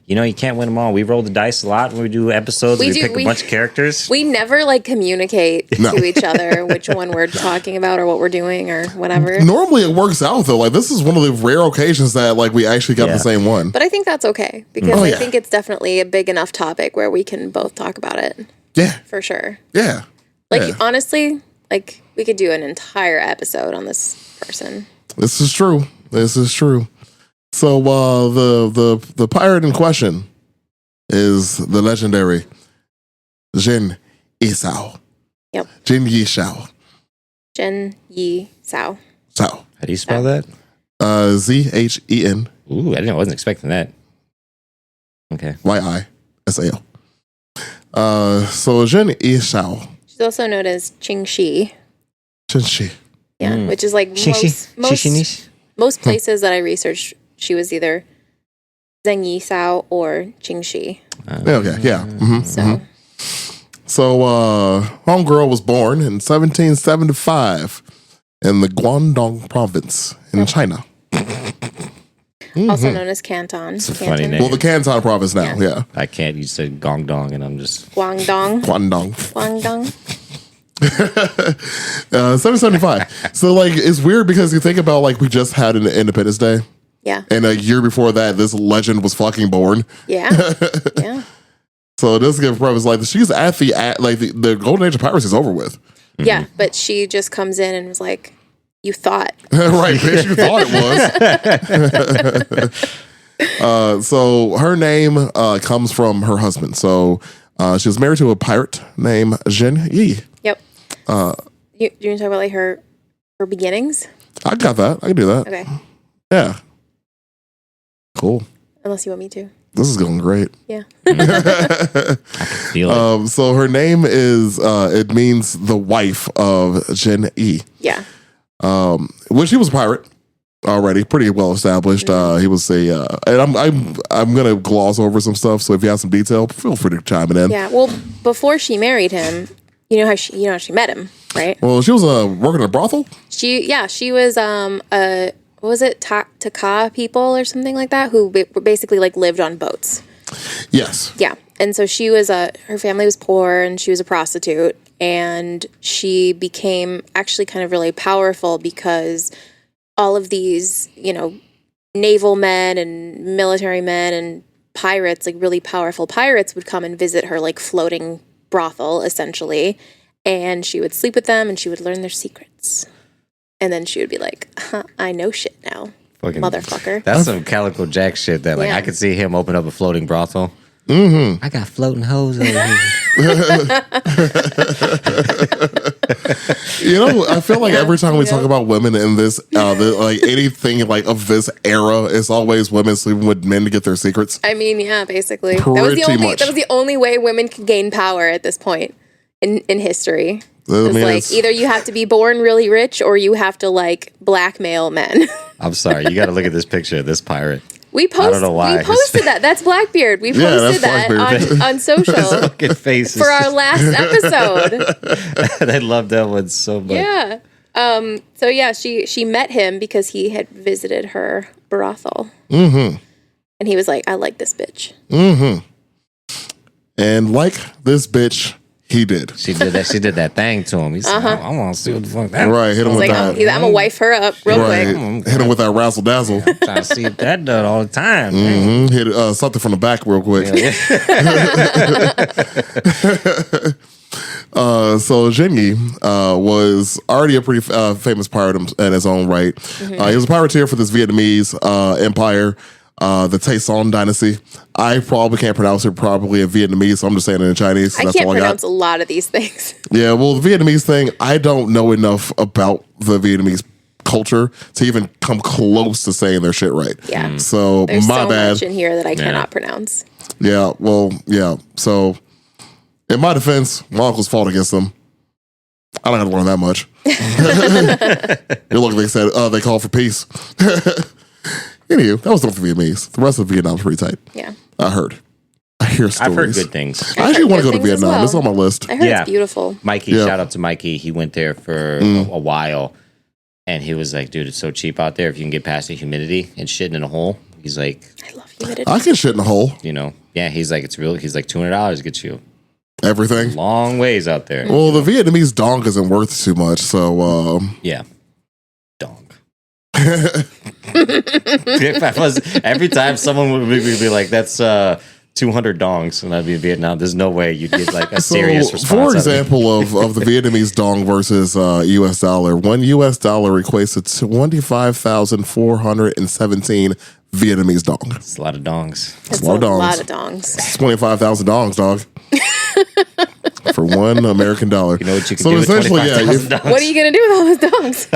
You can't win them all. We roll the dice a lot when we do episodes. We pick a bunch of characters. We never communicate to each other which one we're talking about or what we're doing or whatever. Normally it works out though. This is one of the rare occasions that we actually got the same one. But I think that's okay because I think it's definitely a big enough topic where we can both talk about it. Yeah. For sure. Yeah. Honestly, we could do an entire episode on this person. This is true. So the pirate in question is the legendary Jin Yishao. Yep. Jin Yishao. Jin Yishao. Sao. How do you spell that? Zhen. Ooh, I wasn't expecting that. Okay. Yisao. So Jin Yishao. She's also known as Qingxi. Qingxi. Yeah, which is most places that I researched, she was either Zheng Yisao or Qingxi. Okay, yeah. Mm-hmm, So, homegirl was born in 1775 in the Guangdong province in China. Also known as Canton. It's a funny name. Well, the Canton province now, yeah. I can't. You said Guangdong, and I'm just Guangdong. 1775. So, it's weird because you think about, we just had an Independence Day. Yeah. And a year before that, this legend was fucking born. Yeah. Yeah. So, this gives preface, she's at the golden age of piracy is over with. Yeah, but she just comes in and was like, you thought. Right, bitch, you thought it was. So, her name comes from her husband. So, she was married to a pirate named Zhen Yi. Yep. You want to talk about her beginnings? I got that. I can do that. Okay. Yeah. Cool. Unless you want me to. This is going great. Yeah. feel it. So her name is it means the wife of Zhen Yi. Yeah. Which he was a pirate already, pretty well established. He was and I'm gonna gloss over some stuff. So if you have some detail, feel free to chime it in. Yeah. Well, before she married him, you know how she met him, right? Well, she was working at a brothel. She was what was it, Taka people or something like that, who basically lived on boats. Yes. Yeah, and so she was her family was poor, and she was a prostitute, and she became actually kind of really powerful because all of these, naval men and military men and pirates, really powerful pirates, would come and visit her floating brothel, essentially, and she would sleep with them, and she would learn their secrets. And then she would be like, I know shit now, Fucking motherfucker. That's some Calico Jack shit that, Yeah. I could see him open up a floating brothel. Mm-hmm. I got floating hoes over here. I feel like every time we talk about women in this, like anything like of this era, it's always women sleeping with men to get their secrets. I mean, yeah, basically. Pretty much. That was the only way women could gain power at this point in history. It was like either you have to be born really rich or you have to like blackmail men. I'm sorry. You got to look at this picture of this pirate. I don't know why. We posted that. That's Blackbeard. We posted that on social Fucking faces. for our last episode. I love that one so much. Yeah. So yeah, she met him because he had visited her brothel. Mm-hmm. And he was like, I like this bitch. Mm-hmm. And like this bitch, he did. She did that thing to him. He said, I want to see what the fuck that Right, hit him with Like, that. I'm gonna wife her up real quick. Hit him with that razzle dazzle. I'm trying to see if that done all the time. Mm-hmm. Hit something from the back real quick. So Jinyi was already a pretty famous pirate in his own right. He was a pirateer for this Vietnamese empire, the Tay Son dynasty. I probably can't pronounce it probably in Vietnamese, so I'm just saying it in Chinese. So I can't pronounce a lot of these things. Yeah, well, the Vietnamese thing, I don't know enough about the Vietnamese culture to even come close to saying their shit right. Yeah. So There's my so bad. much in here that I cannot pronounce. Yeah, well, yeah. So in my defense, my uncles fought against them. I don't have to learn that much. Look, they said they called for peace. Anywho, that was not for Vietnamese. The rest of Vietnam's pretty tight. Yeah. I hear stories. I've heard good things. I actually want to go to Vietnam. It's on my list. I heard it's beautiful. Mikey, shout out to Mikey. He went there for a while, and he was like, dude, it's so cheap out there if you can get past the humidity and shitting in a hole. He's like, I love humidity. I can shit in a hole. He's like, it's real. He's like, $200 gets you Everything. long ways out there. Well, the Vietnamese dong isn't worth too much, so Yeah. Dong. If I was, every time someone would be like, that's 200 dongs, and I'd be in Vietnam, there's no way you'd get like a serious response. For example, of the Vietnamese dong versus US dollar, $1 equates to 25,417 Vietnamese dong. It's a lot of dongs. That's a lot of dongs. It's 25,000 dongs, dog. For $1 American dollar. You know what you can do with $25,000? What are you going to do with all those dongs?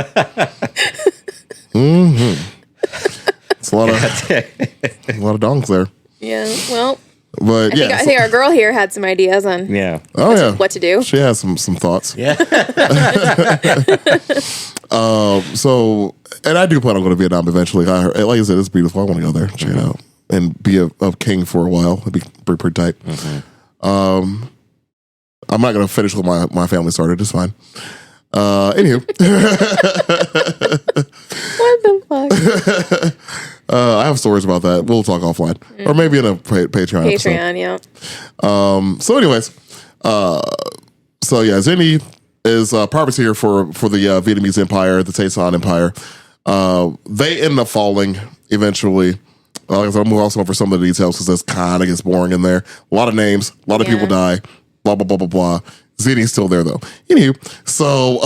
It's a lot of dongs there. Yeah, well, But I think our girl here had some ideas on what to do. She has some thoughts. Yeah. So, and I do plan on going to Vietnam eventually. Like I said, it's beautiful. I want to go there, check it out, and be a king for a while. It'd be pretty tight. I'm not going to finish what my family started. It's fine. Anywho. What the fuck? I have stories about that. We'll talk offline. Or maybe in a Patreon episode. Yeah. So anyways, Zinni is privateer for the Vietnamese Empire, the Tay Son Empire. They end up falling eventually. I'll move also over some of the details because this kind of gets boring in there. A lot of names, a lot of people die, blah, blah, blah, blah, blah. Zinni's still there though. Anywho, so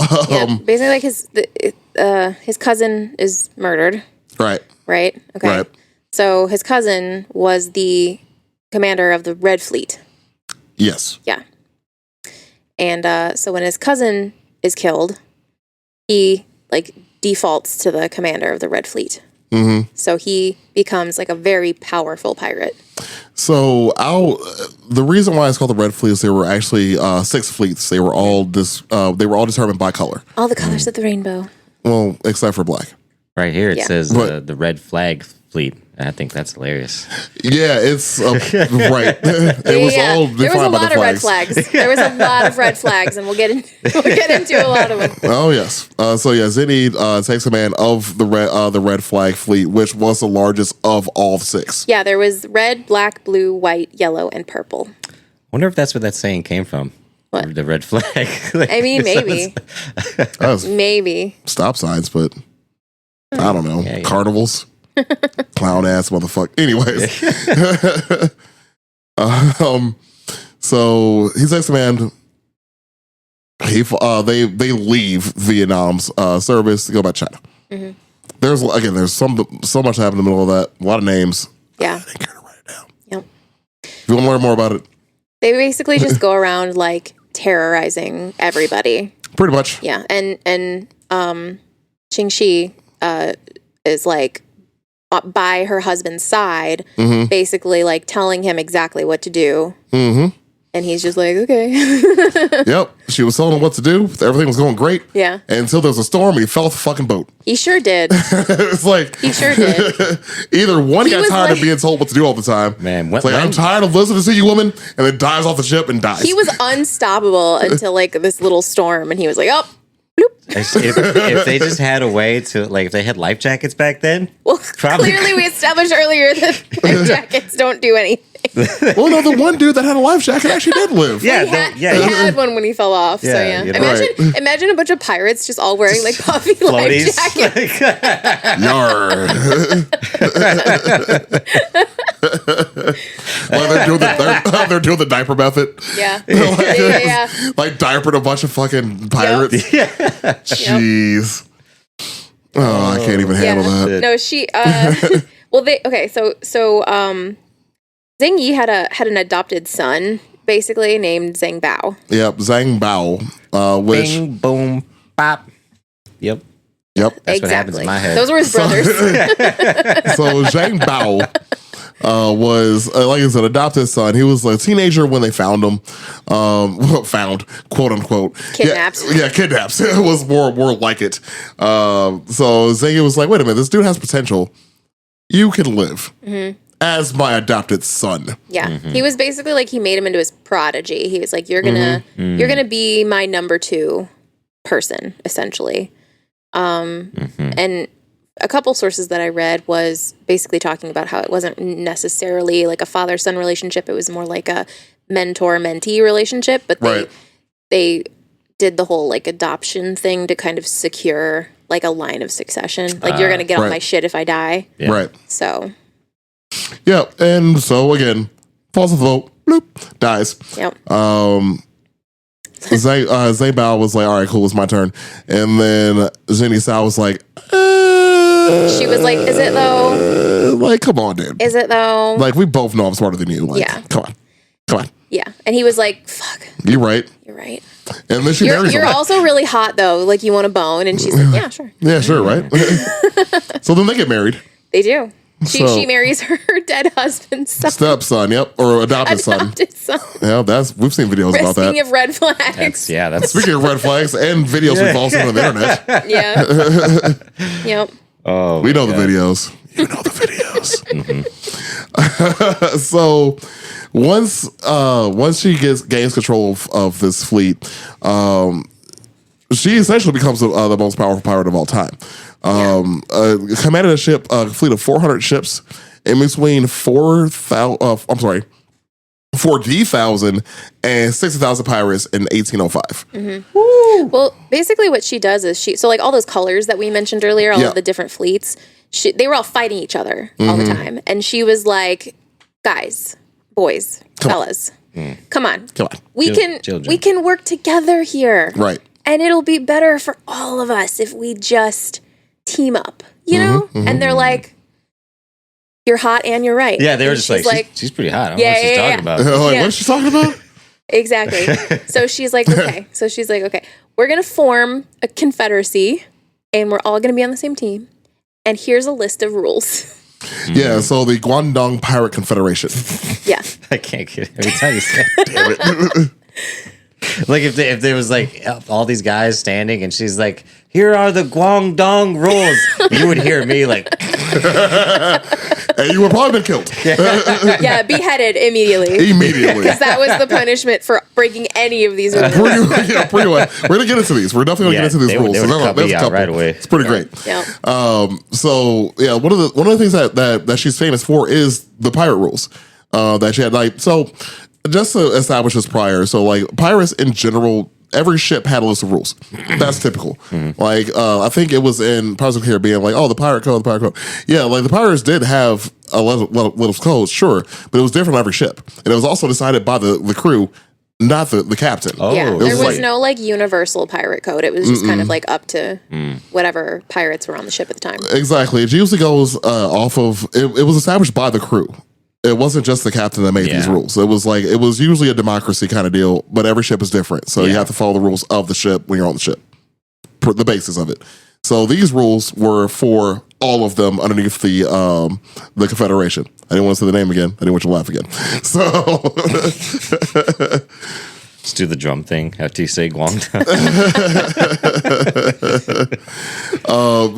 basically like his cousin is murdered. Right. Okay. Right. So his cousin was the commander of the Red Fleet. Yes. Yeah. And so when his cousin is killed, he like defaults to the commander of the Red Fleet. Mm-hmm. So he becomes like a very powerful pirate. So the reason why it's called the Red Fleet is there were actually 6 fleets. They were all determined by color. All the colors of the rainbow. Well, except for black. Right here it says the red flag fleet. I think that's hilarious. Yeah, it's right. It was all defined there was a by lot the of red flags. flags. There was a lot of red flags, and we'll get into a lot of them. Oh yes. Zinni takes command of the red flag fleet, which was the largest of all 6. Yeah, there was red, black, blue, white, yellow, and purple. Wonder if that's where that saying came from. What? The red flag. I mean, maybe. Maybe. Stop signs, but I don't know. Yeah. Carnivals. Clown ass motherfucker. Anyways. So he takes command. They leave Vietnam's service to go back to China. Mm-hmm. There's so much happening in the middle of that. A lot of names. Yeah. I didn't care to write it down. Yep. you want to learn more about it, They basically just go around like terrorizing everybody. pretty much. Yeah, and Qingxi is like by her husband's side, basically like telling him exactly what to do. Mm-hmm. And he's just like, okay. Yep. She was telling him what to do. Everything was going great. Yeah. Until there was a storm and he fell off the fucking boat. He sure did. It's like He sure did. either one, he got was tired like- of being told what to do all the time. Man, It's like, I'm tired of listening to you, woman, and then dives off the ship and dies. He was unstoppable until like this little storm, and he was like, oh. If they just had a way to, like, if they had life jackets back then, Well, Probably- clearly we established earlier that life jackets don't do anything. Well, no, the one dude that had a life jacket actually did live. yeah, He had one when he fell off. So Yeah, yeah, you know. imagine a bunch of pirates just all wearing like puffy life floaties. jackets. Yar. Like they're doing the diaper method. Yeah, Like, yeah. like diapered a bunch of fucking pirates. Jeez. Oh, I can't even handle that. No, she. Well, they okay. So Zhang Yi had an adopted son, basically named Zhang Bao. Yep, Zhang Bao, which Bing, boom, pop. Yep. yep. That's what happens in my head. Those were his brothers. So Zhang Bao was like I said, adopted son. He was a teenager when they found him. Found, quote unquote, Kidnapped. Yeah, kidnapped. It was more like it. So Zhang was like, wait a minute, this dude has potential. You can live as my adopted son. Yeah, he was basically like he made him into his prodigy. He was like, you're gonna be my number 2 person, essentially. And a couple sources that I read was basically talking about how it wasn't necessarily like a father-son relationship. It was more like a mentor-mentee relationship, but Right. they did the whole like adoption thing to kind of secure like a line of succession. Like you're going to get all Right. my shit if I die. Yeah. Right. So, Yeah. And so again, falls off the boat, bloop, dies. yep. Zhang Bao was like, all right, cool, it's my turn. And then Jenny Sao was like, She was like, is it though? like, come on, dude. Is it though? Like, we both know I'm smarter than you. Like, Yeah. come on. Yeah. And he was like, fuck, You're right. you're right. And then she marries You're him. also really hot though. Like you want a bone. And she's like, yeah, sure. Yeah, sure, right? So then they get married. They do. She So- marries her dead husband's son. Stepson, yep, or adopted son. Adopted son. Yeah, we've seen videos about Speaking that. of red flags. That's Speaking of red flags and videos we've all seen on the internet, Yeah. Yep. oh, we know the videos. You know the videos. So once she gains control of this fleet, she essentially becomes the most powerful pirate of all time. Commanded a fleet of 400 ships in between 40,000 and 60,000 pirates in 1805. Well, basically what she does is so like all those colors that we mentioned earlier, all Yeah. of the different fleets, they were all fighting each other all the time. And she was like, guys, boys, fellas, come on. Come on. We Children. can work together here. Right. And it'll be better for all of us if we just team up, you know? And they're like, you're hot and you're right. Yeah, they were And just she's like, she's pretty hot. I don't know Yeah, what she's yeah, talking about. Like, Yeah. what's she talking about? Exactly. So she's like, okay. We're going to form a confederacy and we're all going to be on the same team. And here's a list of rules. Yeah, so the Guangdong Pirate Confederation. Yeah. I can't get it every time you say it. Damn it. Like if there was like all these guys standing and she's like, here are the Guangdong rules. You would hear me like, And you would probably been killed Yeah. Beheaded immediately. immediately. Because that was the punishment for breaking any of these rules. Pretty much. We're gonna get into these. We're definitely gonna Yeah, get into these they would- rules. they would So cut there's me a out couple. right away. It's pretty great. Yeah. So yeah, one of the things that she's famous for is the pirate rules that she had. Like, so just to establish this prior, so like pirates in general, every ship had a list of rules. That's typical. Like I think it was in Pirates of the Caribbean, like, oh, the pirate code. Yeah, like the pirates did have a lot of codes, sure, but it was different on every ship, and it was also decided by the crew, not the captain. oh, Yeah, it there was was like- no like universal pirate code. It was just kind of like up to whatever pirates were on the ship at the time. Exactly. It usually goes off of it was established by the crew. It wasn't just the captain that made these Yeah. rules. It was usually a democracy kind of deal, but every ship is different. So you Yeah. have to follow the rules of the ship when you're on the ship. The basis of it. So these rules were for all of them underneath the Confederation. I didn't want to say the name again. I didn't want you to laugh again. So Let's do the drum thing after you say Guangdong.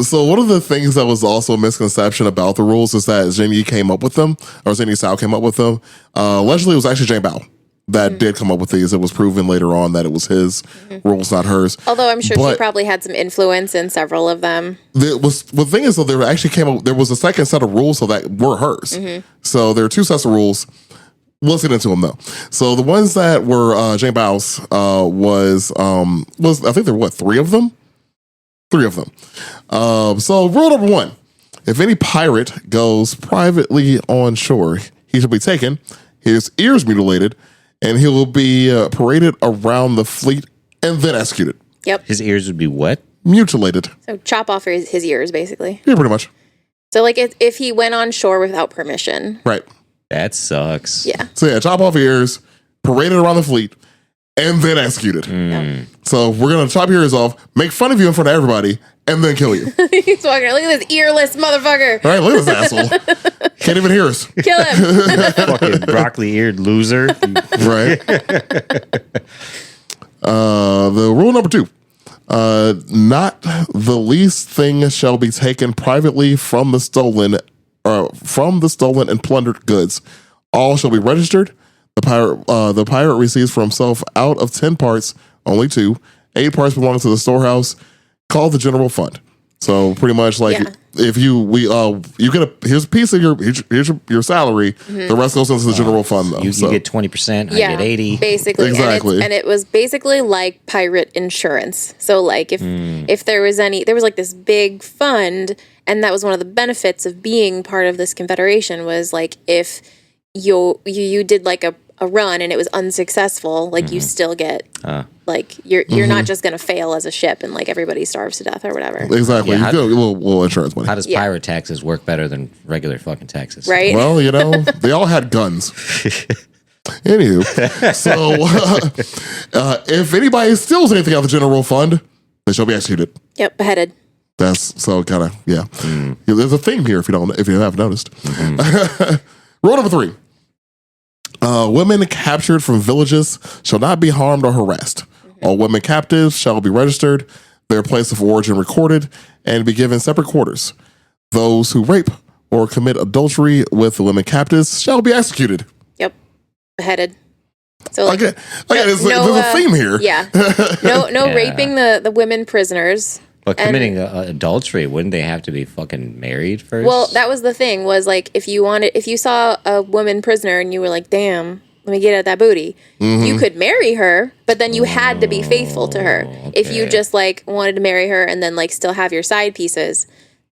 so one of the things that was also a misconception about the rules is that Jin Yi came up with them, or Jin Yi Sao came up with them. Allegedly, it was actually Jane Bao that did come up with these. It was proven later on that it was his rules, not hers. Although I'm sure But- she probably had some influence in several of them. The thing is, though, there actually came up. There was a second set of rules so that were hers. So there are two sets of rules. Let's get into them though. So the ones that were Jane Bao's was I think there were three of them. So rule number 1: if any pirate goes privately on shore, he shall be taken, his ears mutilated, and he will be paraded around the fleet and then executed. Yep. His ears would be what? Mutilated. So chop off his ears, basically. Yeah, pretty much. So like if he went on shore without permission. Right. That sucks. Yeah. So yeah, chop off ears, paraded around the fleet, and then executed. So we're gonna chop your ears off, make fun of you in front of everybody, and then kill you. He's walking around. Look at this earless motherfucker. All right, look at this asshole. Can't even hear us. Kill him. Fucking broccoli eared loser. Right. The rule number 2. Not the least thing shall be taken privately from the stolen and plundered goods. All shall be registered. The pirate receives for himself out of 10 parts, only 2. 8 parts belong to the storehouse, called the general fund. So pretty much like Yeah. if you get here's a piece of here's your salary. The rest goes into the general fund though. You So- get 20%, I Yeah, get 80. basically. Exactly. And it was basically like pirate insurance. So like if there was like this big fund, and that was one of the benefits of being part of this confederation was like if you did like a run and it was unsuccessful, like you still get like you're not just gonna fail as a ship and like everybody starves to death or whatever. Exactly. Yeah, You get a little insurance money. How does Yeah. pirate taxes work better than regular fucking taxes? Right? Well, they all had guns. Anywho, so if anybody steals anything out of the general fund, they shall be executed. Yep, beheaded. That's so kind of yeah. There's a theme here if you haven't noticed. Rule number 3: women captured from villages shall not be harmed or harassed. All women captives shall be registered, their place of origin recorded, and be given separate quarters. Those who rape or commit adultery with the women captives shall be executed. Yep. Beheaded. So like Again, there's a theme here. Yeah. No Yeah. raping the women prisoners. But And- committing adultery, wouldn't they have to be fucking married first? Well, that was the thing was like if you saw a woman prisoner and you were like, damn, let me get at that booty, you could marry her, but then you had to be faithful to her. If you okay. just like wanted to marry her and then like still have your side pieces,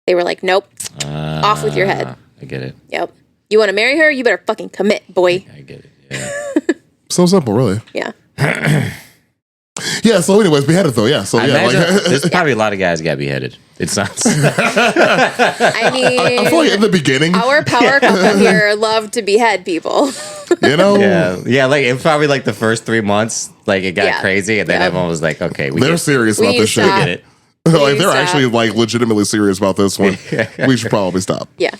they were like, nope, off with your head. I get it. Yep. You want to marry her? You better fucking commit, boy. I get it. Yeah. So simple, really. Yeah. Yeah. So, anyways, beheaded though. Yeah. So I yeah, imagine like, there's probably a lot of guys got beheaded. It sounds. I mean, I feel like in the beginning, our power couple here love to behead people. yeah. Like it probably like the first 3 months, like it got Yeah. crazy, and then Yeah. everyone was like, "Okay, they're serious We about need this to shit. stop. get it." Like they're Stop. actually like legitimately serious about this one. We should probably stop. Yeah.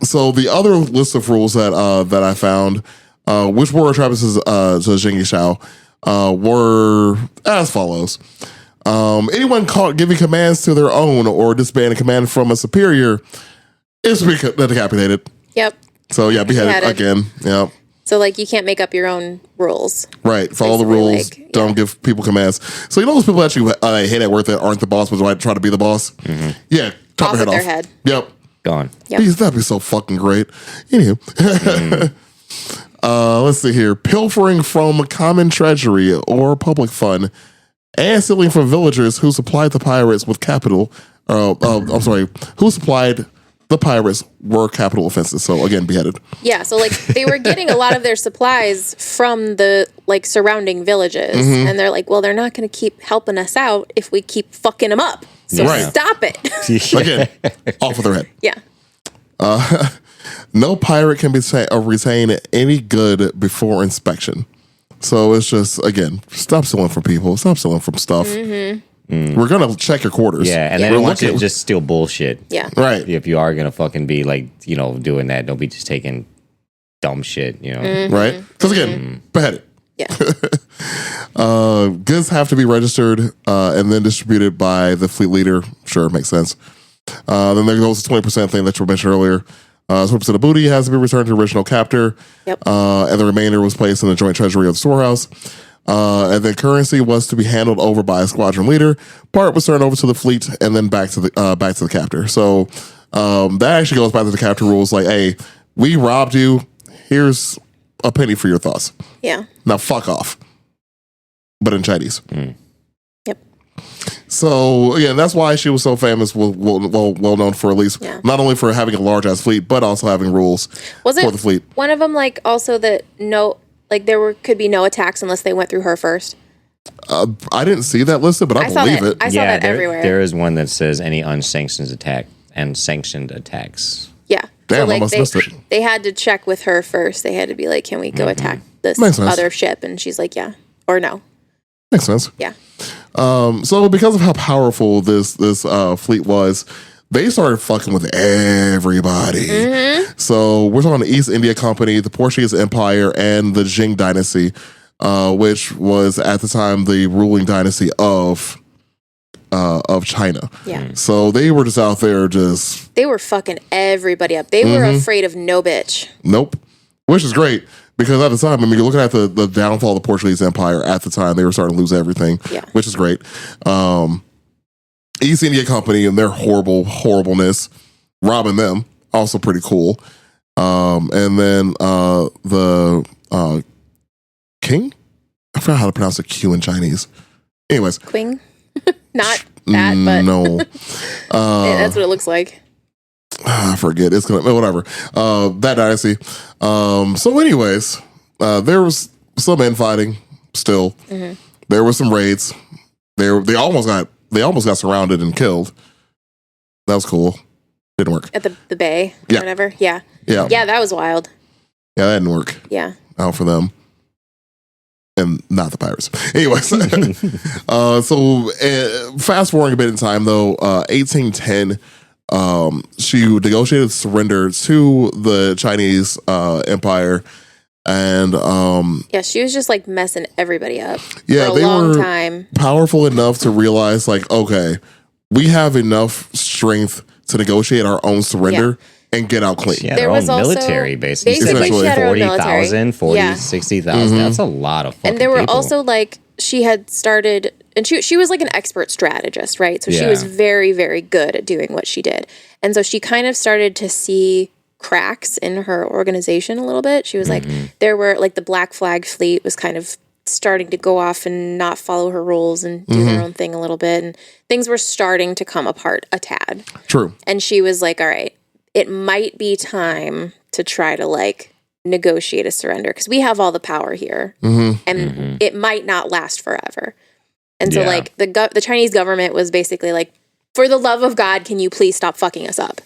So the other list of rules that I found, which were Travis's to Jing Shao, were as follows. Anyone caught giving commands to their own or disbanding a command from a superior is to be decapitated. Yep. So yeah, beheaded Beheaded. again. Yeah. So like you can't make up your own rules. Right. Follow the Basically, rules. like, Don't yeah. give people commands. So you know those people that you hate at work that aren't the boss but try to be the boss? Yeah. Chop Off their head with off. their head. Yep. Gone. Yep. Jeez, that'd be so fucking great. Anywho. Let's see here. Pilfering from common treasury or public fund and stealing from villagers who supplied the pirates with capital. Who supplied the pirates were capital offenses. So again, beheaded. Yeah, so like they were getting a lot of their supplies from the like surrounding villages, and they're like, well, they're not going to keep helping us out if we keep fucking them up. So Right. stop it. Again, off with their head. Yeah. No pirate can retain any good before inspection. So it's just, again, stop stealing from people. Stop stealing from stuff. We're going to check your quarters. Yeah, and Yeah. they don't We're want you to looking- just steal bullshit. Yeah. Right. If you are going to fucking be like, doing that, don't be just taking dumb shit, Right? Because again, beheaded. Yeah. Goods have to be registered and then distributed by the fleet leader. Sure, makes sense. Then there goes the 20% thing that you mentioned earlier. 20% of booty has to be returned to the original captor. Yep. And the remainder was placed in the joint treasury of the storehouse. And then currency was to be handled over by a squadron leader. Part was turned over to the fleet and then back to the captor. So that actually goes back to the captor rules. Like, hey, we robbed you. Here's a penny for your thoughts. Yeah. Now fuck off. But in Chinese. Yep. So again, that's why she was so famous, well known for, at least not only for having a large ass fleet, but also having rules for the fleet. One of them like also that could be no attacks unless they went through her first? I didn't see that listed, but I believe it. I saw that everywhere. There is one that says any unsanctioned attacks. Yeah. Damn, I must missed it. They had to check with her first. They had to be like, can we go attack this Makes sense. other ship? And she's like, yeah. Or no. Makes sense. Yeah. So because of how powerful this fleet was, they started fucking with everybody. So we're talking the East India Company, the Portuguese Empire, and the Jing Dynasty, which was at the time the ruling dynasty of China. Yeah. So they were just out there They were fucking everybody up. They were afraid of no bitch. nope. Which is great because at the time, I mean, you're looking at the downfall of the Portuguese Empire at the time, they were starting to lose everything, which is great. East India Company and their horribleness, robbing them, also pretty cool. And then the king? I forgot how to pronounce the Q in Chinese. Anyways. Queen? Not that, but no. that's what it looks like. I forget. It's gonna whatever. That dynasty. So anyways, there was some infighting still. There was some raids. They almost got surrounded and killed. That was cool. Didn't work. At the bay or whatever. Yeah. Yeah. Yeah, that was wild. Yeah, that didn't work Yeah. out for them. And not the pirates. Anyways, so fast forwarding a bit in time, though, 1810, she negotiated surrender to the Chinese Empire, and she was just like messing everybody up for they a long were time. powerful enough to realize, like, okay, we have enough strength to negotiate our own surrender. And get out clean. She had There her was own also- military, basically. basically she had her own 40,000, 40, Yeah. 60,000. That's a lot of fucking And there were people. also like she had started, and she was like an expert strategist, right? So she Yeah. was very, very good at doing what she did. And so she kind of started to see cracks in her organization a little bit. She was like, there were like the Black Flag fleet was kind of starting to go off and not follow her rules and do their own thing a little bit. And things were starting to come apart a tad. True. And she was like, all right, it might be time to try to like negotiate a surrender because we have all the power here and it might not last forever. And so Yeah. like the Chinese government was basically like, for the love of God, can you please stop fucking us up?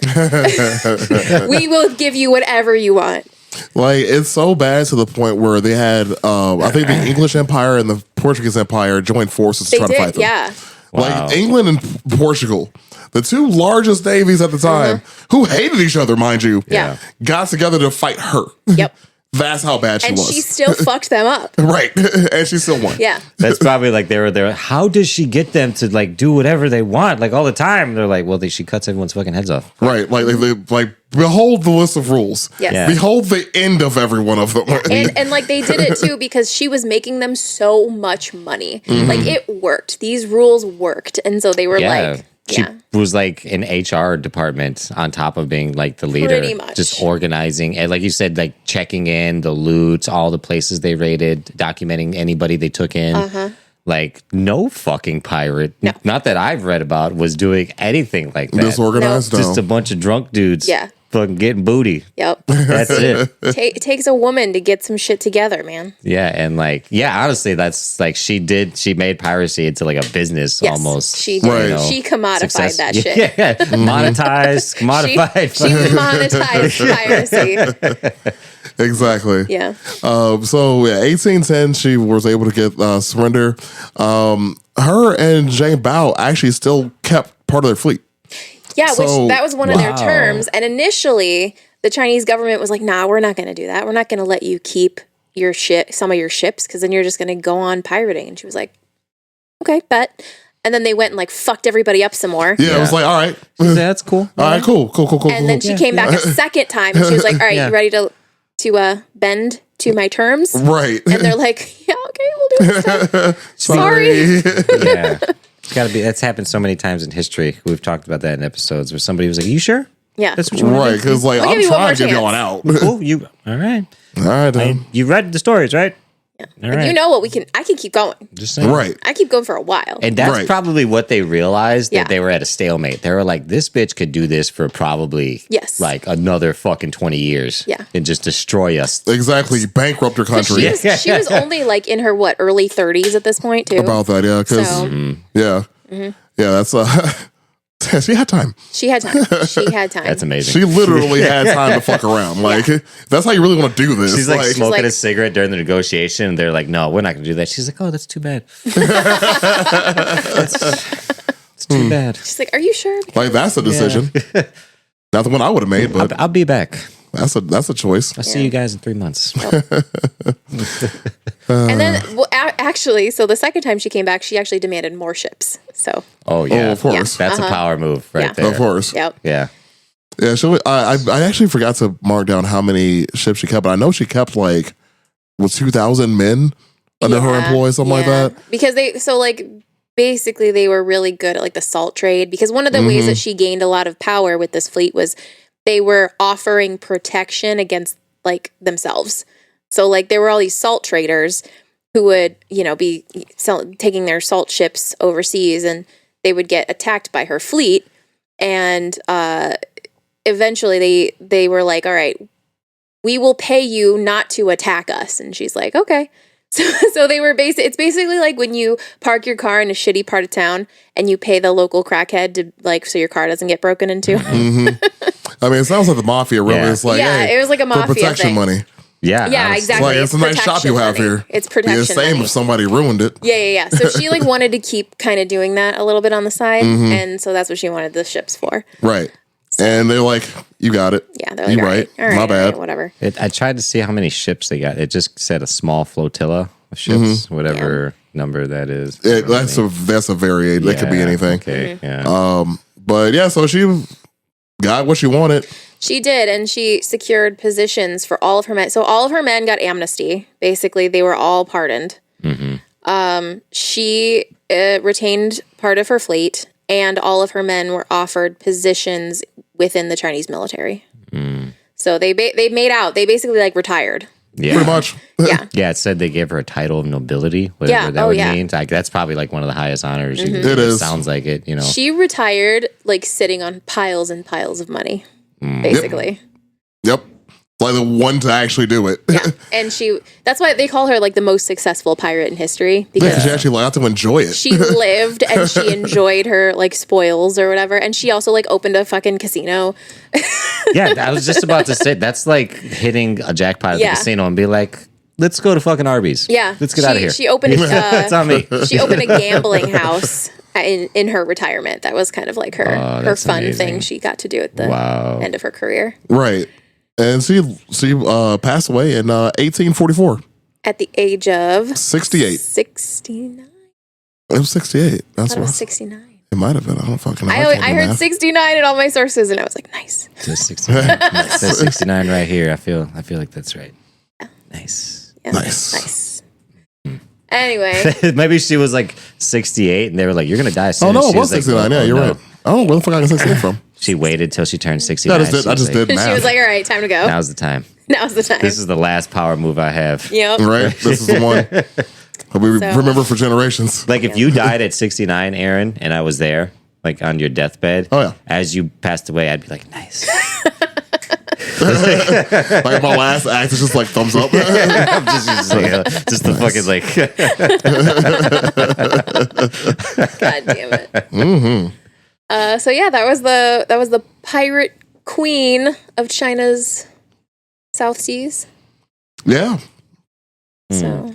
We will give you whatever you want. Like, it's so bad to the point where they had, I think the English Empire and the Portuguese Empire joined forces to They try to fight did, them. yeah. Wow. Like, England and Portugal, the two largest navies at the time, who hated each other, mind you, Yeah. got together to fight her. Yep. That's how bad she And was. she still fucked them up. Right. And she still won. Yeah. That's probably like they were there. How does she get them to like do whatever they want like all the time? They're like, well, she cuts everyone's fucking heads off. Right. Like, behold the list of rules. Yes. Yeah. Behold the end of every one of them. And like they did it too because she was making them so much money. Like it worked. These rules worked. And so they were like, She was like an HR department on top of being like the leader. Pretty much. Just organizing. And like you said, like checking in the loot, all the places they raided, documenting anybody they took in. Like no fucking pirate, not that I've read about, was doing anything like that. Disorganized? No. Just a bunch of drunk dudes. Yeah. fucking getting booty. Yep. That's it. It takes a woman to get some shit together, man. Yeah, and like, yeah, honestly, that's like she made piracy into like a business Yes, almost. she did. Right. you know, She commodified that shit. Yeah, monetized, commodified. She monetized piracy. Exactly. Yeah. So yeah, 1810, she was able to get surrender. Her and Jane Bao actually still kept part of their fleet. Yeah, So- which that was one of their Wow. terms. And initially, the Chinese government was like, "Nah, we're not going to do that. We're not going to let you keep your some of your ships, because then you're just going to go on pirating." And she was like, "Okay, bet." And then they went and like fucked everybody up some more. Yeah, it was like, all right, Yeah, that's cool. all right, cool. And then she came back a second time, and she was like, "All right, Yeah. you ready to bend to my terms?" right. And they're like, "Yeah, okay, we'll do it." Sorry. Yeah, it's got to be. That's happened so many times in history. We've talked about that in episodes where somebody was like, "You sure? Yeah. That's what you want Right, to do?" because like We'll I'm give you one trying more to give y'all an chance. out. Cool. You all right? All right, then. You read the stories, right? All Like, right. you know what? I can keep going. Just saying. Right. I keep going for a while. And that's Right. probably what they realized, that Yeah. they were at a stalemate. They were like, this bitch could do this for probably Yes. like another fucking 20 years. Yeah. And just destroy us. Exactly. Bankrupt your country. She was only like in her early 30s at this point too. About that, yeah. Because So yeah, yeah, that's she had time. she had time. She had time. That's amazing. She literally had time to fuck around. Like that's how you really want to do this. She's like smoking like- a cigarette during the negotiation. And they're like, no, we're not going to do that. She's like, oh, that's too bad. It's too bad. She's like, "Are you sure?" like that's a decision. Not the one I would have made, but I'll be back. that's a choice. I'll see you guys in 3 months. And then, actually, so the second time she came back, she actually demanded more ships. So, Oh, yeah. Oh, of course. That's a power move right Yeah. there. Of course. yep. Yeah. Yeah, I actually forgot to mark down how many ships she kept, but I know she kept like 2,000 men under her Yeah, employ, something like yeah. that. Because basically they were really good at like the salt trade, because one of the ways that she gained a lot of power with this fleet was they were offering protection against like themselves. So like there were all these salt traders who would, be taking their salt ships overseas, and they would get attacked by her fleet. And eventually they were like, "All right, we will pay you not to attack us." And she's like, "Okay." So they were it's basically like when you park your car in a shitty part of town and you pay the local crackhead to so your car doesn't get broken into. I mean, it sounds like the mafia really. Yeah. It's like, Yeah, hey, it was like a for mafia protection thing. money. Yeah. Yeah, honestly. exactly. Like it's a nice shop you protection have money. here. It's Be the protection same money. if somebody ruined it. Yeah. So she wanted to keep kind of doing that a little bit on the side, and so that's what she wanted the ships for. Right. And they're like, you got it. Yeah, they're like, You all right. right, My bad. whatever. I tried to see how many ships they got. It just said a small flotilla of ships, whatever number that is. That's a variation. That could be Yeah, anything. Okay. Yeah. But yeah, so she got what she wanted. She did, and she secured positions for all of her men. So all of her men got amnesty. Basically, they were all pardoned. She retained part of her fleet, and all of her men were offered positions within the Chinese military. So they made out. They basically like retired. Yeah. Pretty much. Yeah. Yeah, it said they gave her a title of nobility, whatever Yeah, that oh, would yeah. mean. Like that's probably like one of the highest honors. You can It get. is. Sounds like it, you know. She retired like sitting on piles and piles of money, basically. Yep. Like the one to actually do it. Yeah. And that's why they call her like the most successful pirate in history, Yeah, because 'cause she actually got to enjoy it. she lived and she enjoyed her like spoils or whatever. And she also like opened a fucking casino. Yeah, I was just about to say that's like hitting a jackpot at Yeah. the casino and be like, let's go to fucking Arby's. Yeah. Let's get out of here. She opened It's on me. she opened a gambling house in her retirement. That was kind of like her that's fun amazing. thing she got to do at the Wow. end of her career. Right. And she passed away in 1844. At the age of 68. 69. It was 68. I That's thought it what was 69. it might have been. I don't fucking know. I can't do heard math. 69 in all my sources, and I was like, nice. It says 69. It says 69 right here. I feel like that's right. Nice. Yeah. Nice. Nice. Anyway, Maybe she was like 68 and they were like, you're going to die soon. Oh, no, She it was like, 69. Yeah, oh, you're no. right. I don't know where the fuck I got 68 from. She waited till she turned 69. I just did she math. was like, all right, time to go. Now's the time. Now's the time. This is the last power move I have. Yep. Right? This is the one that we So- remember for generations. Like if you died at 69, Aaron, and I was there, like on your deathbed. Oh, yeah. As you passed away, I'd be like, nice. Like my last act is just like thumbs up. just the fucking like. God damn it. So yeah, that was the pirate queen of China's South Seas. Yeah, So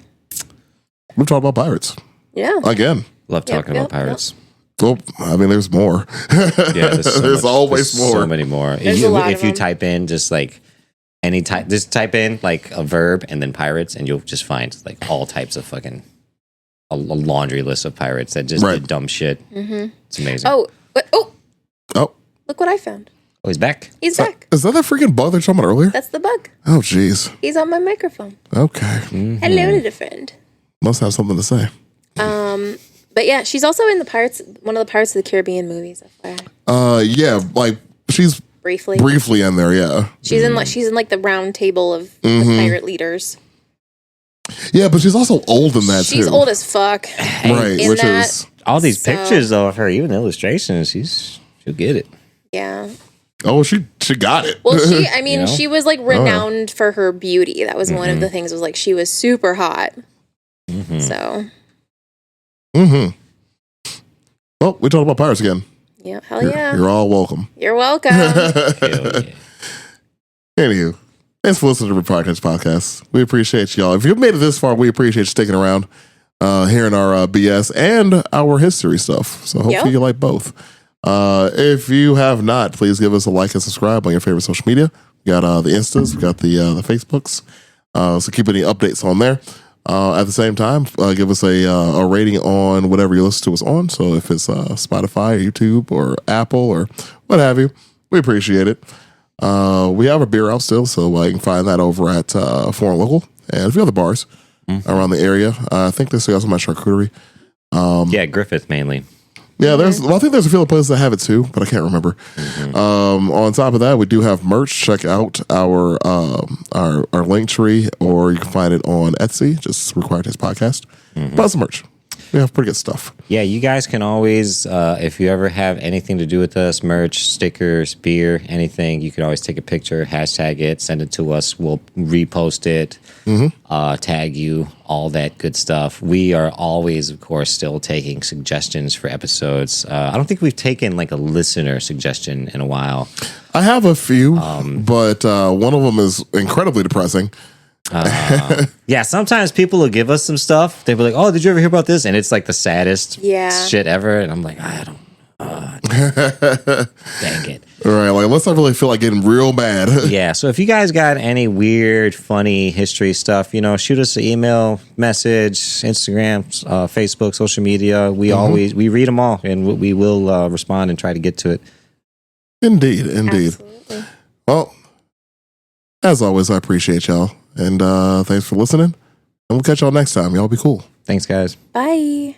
we've talked about pirates yeah. again. Love talking Yep, about pirates. Well, I mean, there's more. Yeah, there's always more. So many more. There's a lot If of you them. type in just like just type in like a verb and then pirates, and you'll just find like all types of fucking a laundry list of pirates that just Right. did dumb shit. It's amazing. Oh, Oh, look what I found. Oh, he's back. He's back. is that freaking bug they're talking about earlier? That's the bug. Oh, jeez. He's on my microphone. Okay, Hello, little friend. must have something to say. But yeah, she's also in one of the Pirates of the Caribbean movies. FYI. Yeah, like she's Briefly, briefly in there. Yeah, she's in like the round table of the pirate leaders. yeah, but she's also old in that She's too. old as fuck. right? in Which that- is All these So- pictures though of her, even the illustrations, she'll get it. Yeah. she got it. Well, I mean, You know? she was like renowned for her beauty. That was one of the things. Was like she was super hot. So Well, we talked about pirates again. yeah, hell yeah, You're all welcome. you're welcome. Hell yeah. Anywho, thanks for listening to the Podcast. We appreciate y'all. If you've made it this far, we appreciate you sticking around, hearing our BS and our history stuff. So hopefully Yep. you like both. If you have not, please give us a like and subscribe on your favorite social media. We got the Instas, we got the Facebooks. So keep any updates on there. At the same time, give us a rating on whatever you listen to us on. So if it's Spotify, or YouTube, or Apple, or what have you, we appreciate it. We have a beer out still, so you can find that over at Foreign Local and a few other bars around the area. I think they still got some at Charcuterie. Yeah, Griffith mainly. Yeah, I think there's a few other places that have it too, but I can't remember. On top of that, we do have merch. Check out our link tree, or you can find it on Etsy. Just Required Taste Podcast. Buy some merch. We have pretty good stuff. Yeah, you guys can always, if you ever have anything to do with us, merch, stickers, beer, anything, you can always take a picture, hashtag it, send it to us. We'll repost it, tag you, all that good stuff. We are always, of course, still taking suggestions for episodes. I don't think we've taken like a listener suggestion in a while. I have a few, but one of them is incredibly depressing. Yeah, sometimes people will give us some stuff. They'll be like, "Oh, did you ever hear about this?" And it's like the saddest Yeah. shit ever. And I'm like, I don't. Dang it. All right, like let's not really feel like getting real bad. Yeah, so if you guys got any weird, funny history stuff, shoot us an email, message, Instagram, Facebook, social media. We read them all, and we will respond and try to get to it. Indeed. Absolutely. Well, as always, I appreciate y'all, and thanks for listening. And we'll catch y'all next time. Y'all be cool. Thanks, guys. Bye.